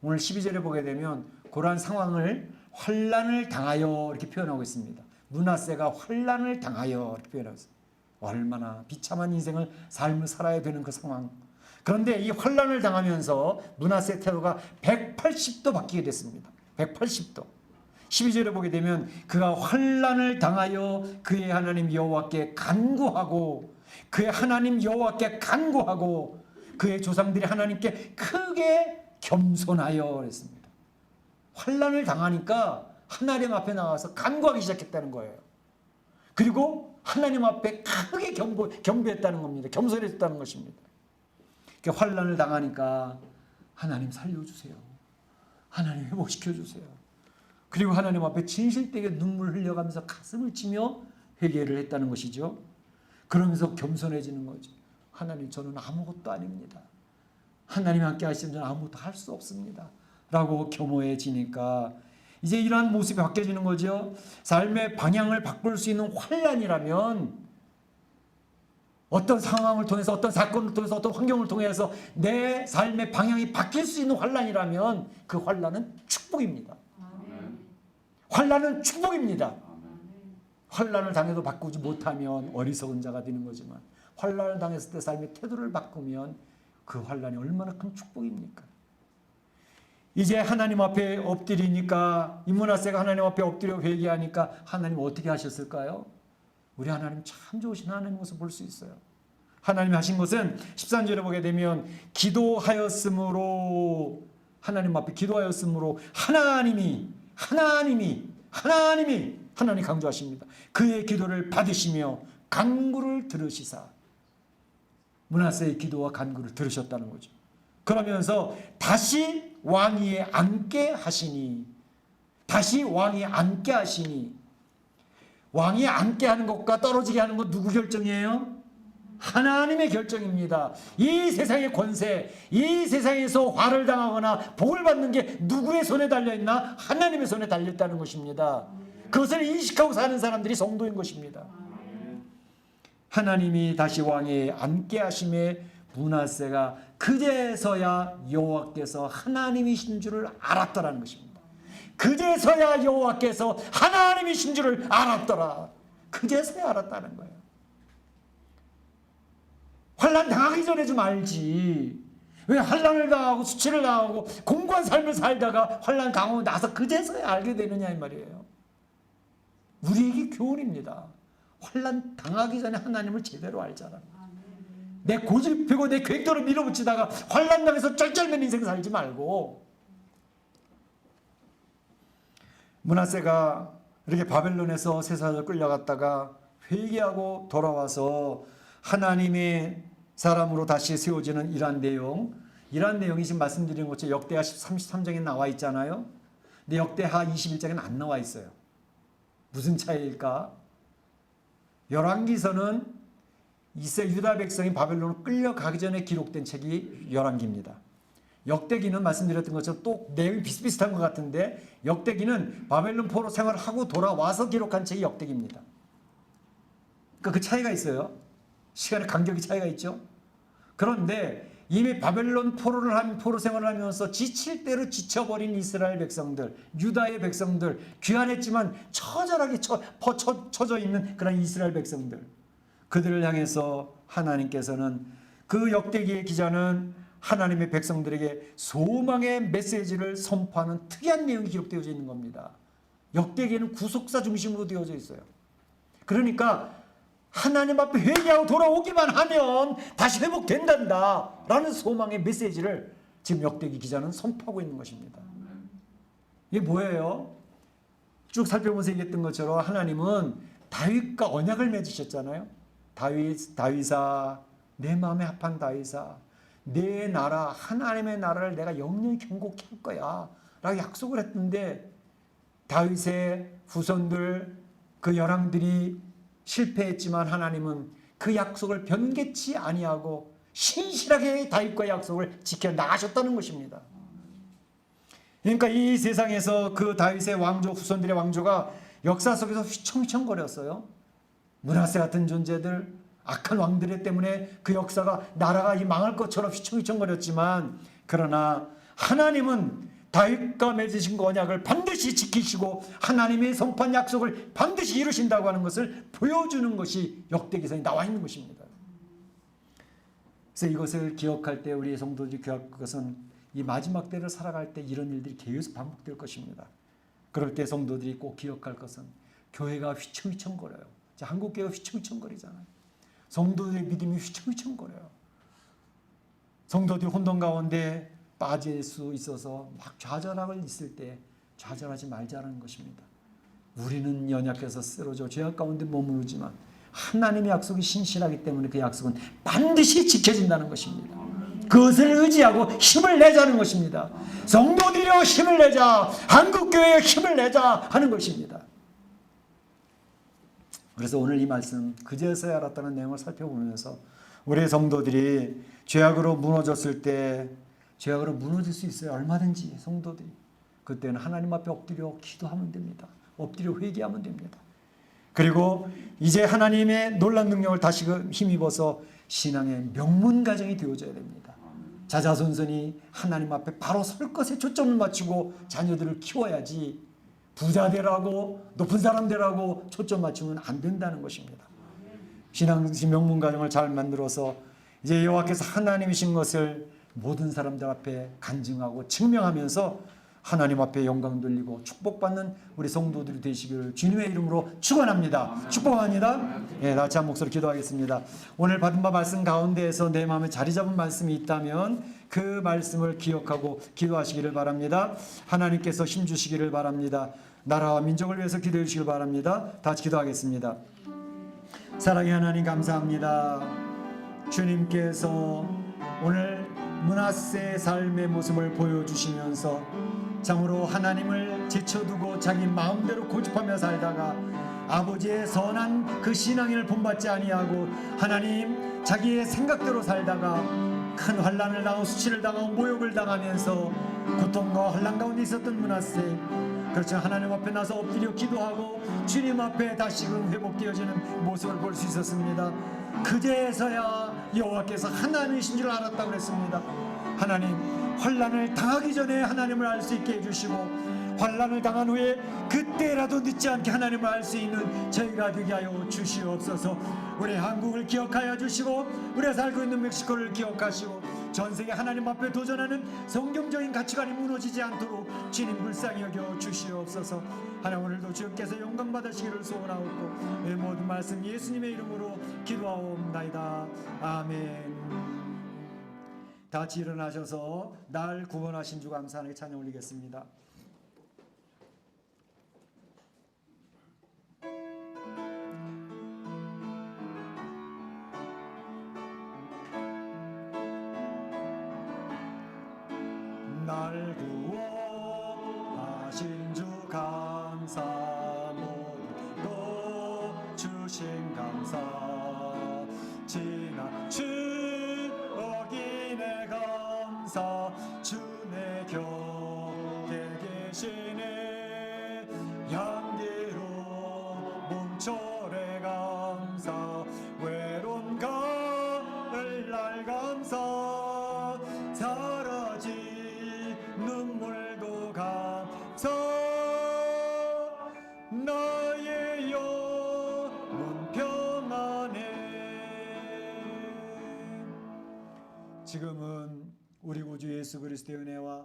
S1: 오늘 12절에 보게 되면 그러한 상황을 환난을 당하여 이렇게 표현하고 있습니다. 므낫세가 환난을 당하여 이렇게 표현하고 있습니다. 얼마나 비참한 인생을 삶을 살아야 되는 그 상황. 그런데 이 환난을 당하면서 므낫세의 태도가 180도 바뀌게 됐습니다. 180도. 12절에 보게 되면 그가 환난을 당하여 그의 하나님 여호와께 간구하고 그의 하나님 여호와께 간구하고 그의 조상들이 하나님께 크게 겸손하여 그랬습니다. 환난을 당하니까 하나님 앞에 나와서 간구하기 시작했다는 거예요. 그리고 하나님 앞에 크게 경배했다는 겁니다. 겸손했다는 것입니다. 환난을 당하니까 하나님 살려주세요. 하나님 회복시켜주세요. 그리고 하나님 앞에 진실되게 눈물 흘려가면서 가슴을 치며 회개를 했다는 것이죠. 그러면서 겸손해지는 거죠. 하나님, 저는 아무것도 아닙니다. 하나님 함께 하시면 저는 아무것도 할 수 없습니다. 라고 겸허해지니까 이제 이러한 모습이 바뀌어지는 거죠. 삶의 방향을 바꿀 수 있는 환난이라면, 어떤 상황을 통해서, 어떤 사건을 통해서, 어떤 환경을 통해서 내 삶의 방향이 바뀔 수 있는 환난이라면 그 환난은 축복입니다. 환난은 축복입니다. 환난을 당해도 바꾸지 못하면 어리석은 자가 되는 거지만 환난을 당했을 때 삶의 태도를 바꾸면 그 환난이 얼마나 큰 축복입니까? 이제 하나님 앞에 엎드리니까, 이 므낫세가 하나님 앞에 엎드려 회개하니까 하나님 어떻게 하셨을까요? 우리 하나님 참 좋으신 하나님 모습 볼 수 있어요. 하나님이 하신 것은 13절에 보게 되면 기도하였으므로, 하나님 앞에 기도하였으므로 하나님이 강조하십니다. 그의 기도를 받으시며 간구를 들으시사, 므낫세의 기도와 간구를 들으셨다는 거죠. 그러면서 다시 왕위에 앉게 하시니, 왕위에 앉게 하는 것과 떨어지게 하는 것 누구 결정이에요? 하나님의 결정입니다. 이 세상의 권세, 이 세상에서 화를 당하거나 복을 받는 게 누구의 손에 달려있나? 하나님의 손에 달려있다는 것입니다. 그것을 인식하고 사는 사람들이 성도인 것입니다. 하나님이 다시 왕위에 앉게 하심에 므낫세가 그제서야 여호와께서 하나님이신 줄을 알았더라는 것입니다. 그제서야 여호와께서 하나님이신 줄을 알았더라. 그제서야 알았다는 거예요. 환난 당하기 전에 좀 알지. 왜 환난을 당하고 수치를 당하고 공고한 삶을 살다가 환난 당하고 나서 그제서야 알게 되느냐 이 말이에요. 우리에게 교훈입니다. 환난 당하기 전에 하나님을 제대로 알자라. 내 고집 펴고 내 계획대로 밀어붙이다가 환난 당해서 쩔쩔맨 인생 살지 말고. 므낫세가 이렇게 바벨론에서 쇠사슬로 끌려갔다가 회개하고 돌아와서 하나님의 사람으로 다시 세워지는 이러한 내용이 지금 말씀드린 것처럼 역대하 33장에 나와 있잖아요. 근데 역대하 21장에는 안 나와 있어요. 무슨 차이일까? 열왕기서는 이스라엘 유다 백성이 바벨론으로 끌려가기 전에 기록된 책이 열왕기입니다. 역대기는 말씀드렸던 것처럼 또 내용이 비슷비슷한 것 같은데 역대기는 바벨론 포로 생활을 하고 돌아와서 기록한 책이 역대기입니다. 그러니까 그 차이가 있어요. 시간의 간격이 차이가 있죠. 그런데 이미 바벨론 포로 생활을 하면서 지칠 대로 지쳐버린 이스라엘 백성들, 유다의 백성들, 귀환했지만 처절하게 처져 있는 그런 이스라엘 백성들, 그들을 향해서 하나님께서는 그 역대기의 기자는 하나님의 백성들에게 소망의 메시지를 선포하는 특이한 내용이 기록되어져 있는 겁니다. 역대기에는 구속사 중심으로 되어져 있어요. 그러니까 하나님 앞에 회개하고 돌아오기만 하면 다시 회복된단다 라는 소망의 메시지를 지금 역대기 기자는 선포하고 있는 것입니다. 이게 뭐예요? 쭉 살펴보면서 얘기했던 것처럼 하나님은 다윗과 언약을 맺으셨잖아요. 다윗아, 내 마음에 합한 다윗아, 내 나라, 하나님의 나라를 내가 영영히 견고케 할 거야 라고 약속을 했는데 다윗의 후손들, 그 열왕들이 실패했지만 하나님은 그 약속을 변개치 아니하고 신실하게 다윗과의 약속을 지켜나가셨다는 것입니다. 그러니까 이 세상에서 그 다윗의 왕조, 후손들의 왕조가 역사 속에서 휘청휘청거렸어요. 므낫세 같은 존재들, 악한 왕들 때문에 그 역사가, 나라가 망할 것처럼 휘청휘청거렸지만, 그러나 하나님은 다윗과 맺으신 그 언약을 반드시 지키시고 하나님의 선포한 약속을 반드시 이루신다고 하는 것을 보여주는 것이 역대기서에 나와 있는 것입니다. 그래서 이것을 기억할 때 우리 성도들이 기억할 것은 이 마지막 때를 살아갈 때 이런 일들이 계속 반복될 것입니다. 그럴 때 성도들이 꼭 기억할 것은 교회가 휘청휘청거려요. 한국 교회가 휘청휘청거리잖아요. 성도들의 믿음이 휘청휘청거려요. 성도들이 혼돈 가운데 빠질 수 있어서 막 좌절하고 있을 때 좌절하지 말자는 것입니다. 우리는 연약해서 쓰러져 죄악 가운데 머무르지만 하나님의 약속이 신실하기 때문에 그 약속은 반드시 지켜진다는 것입니다. 그것을 의지하고 힘을 내자는 것입니다. 성도들이여 힘을 내자, 한국교회에 힘을 내자 하는 것입니다. 그래서 오늘 이 말씀 그제서야 알았다는 내용을 살펴보면서 우리 성도들이 죄악으로 무너졌을 때, 죄악으로 무너질 수 있어요. 얼마든지 성도들이. 그때는 하나님 앞에 엎드려 기도하면 됩니다. 엎드려 회개하면 됩니다. 그리고 이제 하나님의 놀라운 능력을 다시금 힘입어서 신앙의 명문 가정이 되어져야 됩니다. 자자손손이 하나님 앞에 바로 설 것에 초점을 맞추고 자녀들을 키워야지 부자 되라고 높은 사람 되라고 초점 맞추면 안 된다는 것입니다. 신앙의 명문 가정을 잘 만들어서 이제 여호와께서 하나님이신 것을 모든 사람들 앞에 간증하고 증명하면서 하나님 앞에 영광 돌리고 축복받는 우리 성도들이 되시기를 주님의 이름으로 축원합니다. 축복합니다. 예, 같이 한 목소리 기도하겠습니다. 오늘 받은 바 말씀 가운데에서 내 마음에 자리 잡은 말씀이 있다면 그 말씀을 기억하고 기도하시기를 바랍니다. 하나님께서 힘 주시기를 바랍니다. 나라와 민족을 위해서 기도해 주시길 바랍니다. 다 같이 기도하겠습니다. 사랑의 하나님 감사합니다. 주님께서 오늘 므낫세의 삶의 모습을 보여주시면서 참으로 하나님을 제쳐두고 자기 마음대로 고집하며 살다가 아버지의 선한 그 신앙을 본받지 아니하고 하나님 자기의 생각대로 살다가 큰 환난을 당하고 수치를 당하고 모욕을 당하면서 고통과 환난 가운데 있었던 므낫세, 그렇죠. 하나님 앞에 나서 엎드려 기도하고 주님 앞에 다시금 회복되어지는 모습을 볼 수 있었습니다. 그제서야 여호와께서 하나님이신 줄 알았다고 그랬습니다. 하나님 환난을 당하기 전에 하나님을 알 수 있게 해주시고 환난을 당한 후에 그때라도 늦지 않게 하나님을 알 수 있는 저희가 되게 하여 주시옵소서. 우리 한국을 기억하여 주시고 우리가 살고 있는 멕시코를 기억하시고 전 세계 하나님 앞에 도전하는 성경적인 가치관이 무너지지 않도록 주님 불쌍히 여겨 주시옵소서. 하나님 오늘도 주께서 영광 받으시기를 소원하옵고 이 모든 말씀 예수님의 이름으로 기도하옵나이다. 아멘. 다 같이 일어나셔서 날 구원하신 주 감사하게 찬양 올리겠습니다. 날 구원하신 주 감사 모두 주신 감사 지나친 어기네 감사 주내 곁에 계시네 향기로 몸철에 감사 외로움 가을 날 감사 사라진 눈물도 감사 나의 영혼 평안해. 지금은 우리 구주 예수 그리스도의 은혜와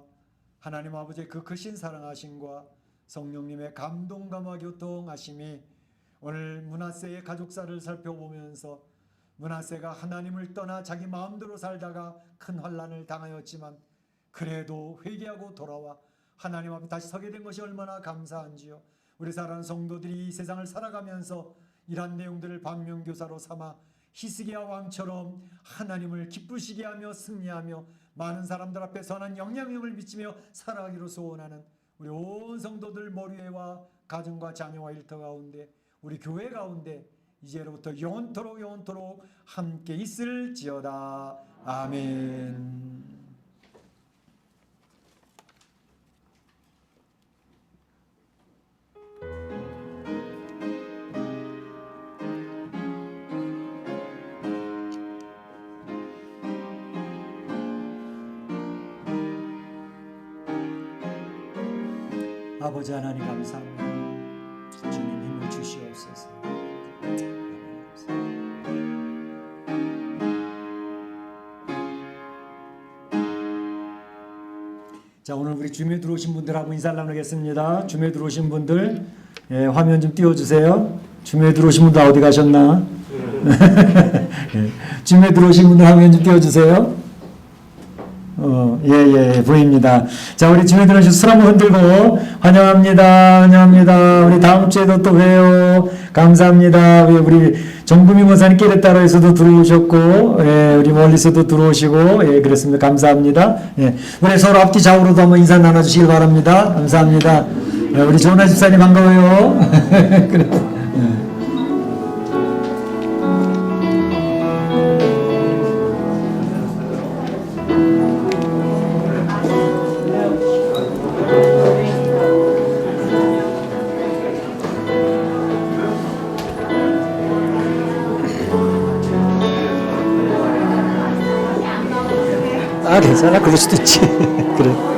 S1: 하나님 아버지의 그 크신 사랑하심과 성령님의 감동감화 교통하심이 오늘 므낫세의 가족사를 살펴보면서 므낫세가 하나님을 떠나 자기 마음대로 살다가 큰 환난을 당하였지만 그래도 회개하고 돌아와 하나님 앞에 다시 서게 된 것이 얼마나 감사한지요. 우리 사랑하는 성도들이 이 세상을 살아가면서 이러한 내용들을 반면교사로 삼아 히스기야 왕처럼 하나님을 기쁘시게 하며 승리하며 많은 사람들 앞에 선한 영향력을 미치며 살아가기로 소원하는 우리 온 성도들 머리에와 가정과 자녀와 일터 가운데 우리 교회 가운데 이제로부터 영원토록 함께 있을지어다. 아멘. 아버지 하나님 감사합니다. 주님 힘을 주시옵소서. 자, 오늘 우리 줌에 들어오신 분들하고 인사를 나누겠습니다. 줌에 들어오신 분들 화면 좀 띄워주세요. 줌에 들어오신 분들 어디 가셨나? 줌에 들어오신 분들 화면 좀 띄워주세요. 예, 보입니다. 자, 우리 줌에 들어오신 손 한번 흔들고 환영합니다. 우리 다음 주에도 또 봬요. 감사합니다. 우리 정구미 목사님 깨레따로에서도 들어오셨고, 예, 우리 멀리서도 들어오시고, 예, 그렇습니다. 감사합니다. 예, 우리 서로 앞뒤 좌우로도 한번 인사 나눠주시기 바랍니다. 감사합니다. 예, 우리 조은아 집사님 반가워요. 그래. 예. 괜찮아. 그럴 수도 있지. 그래.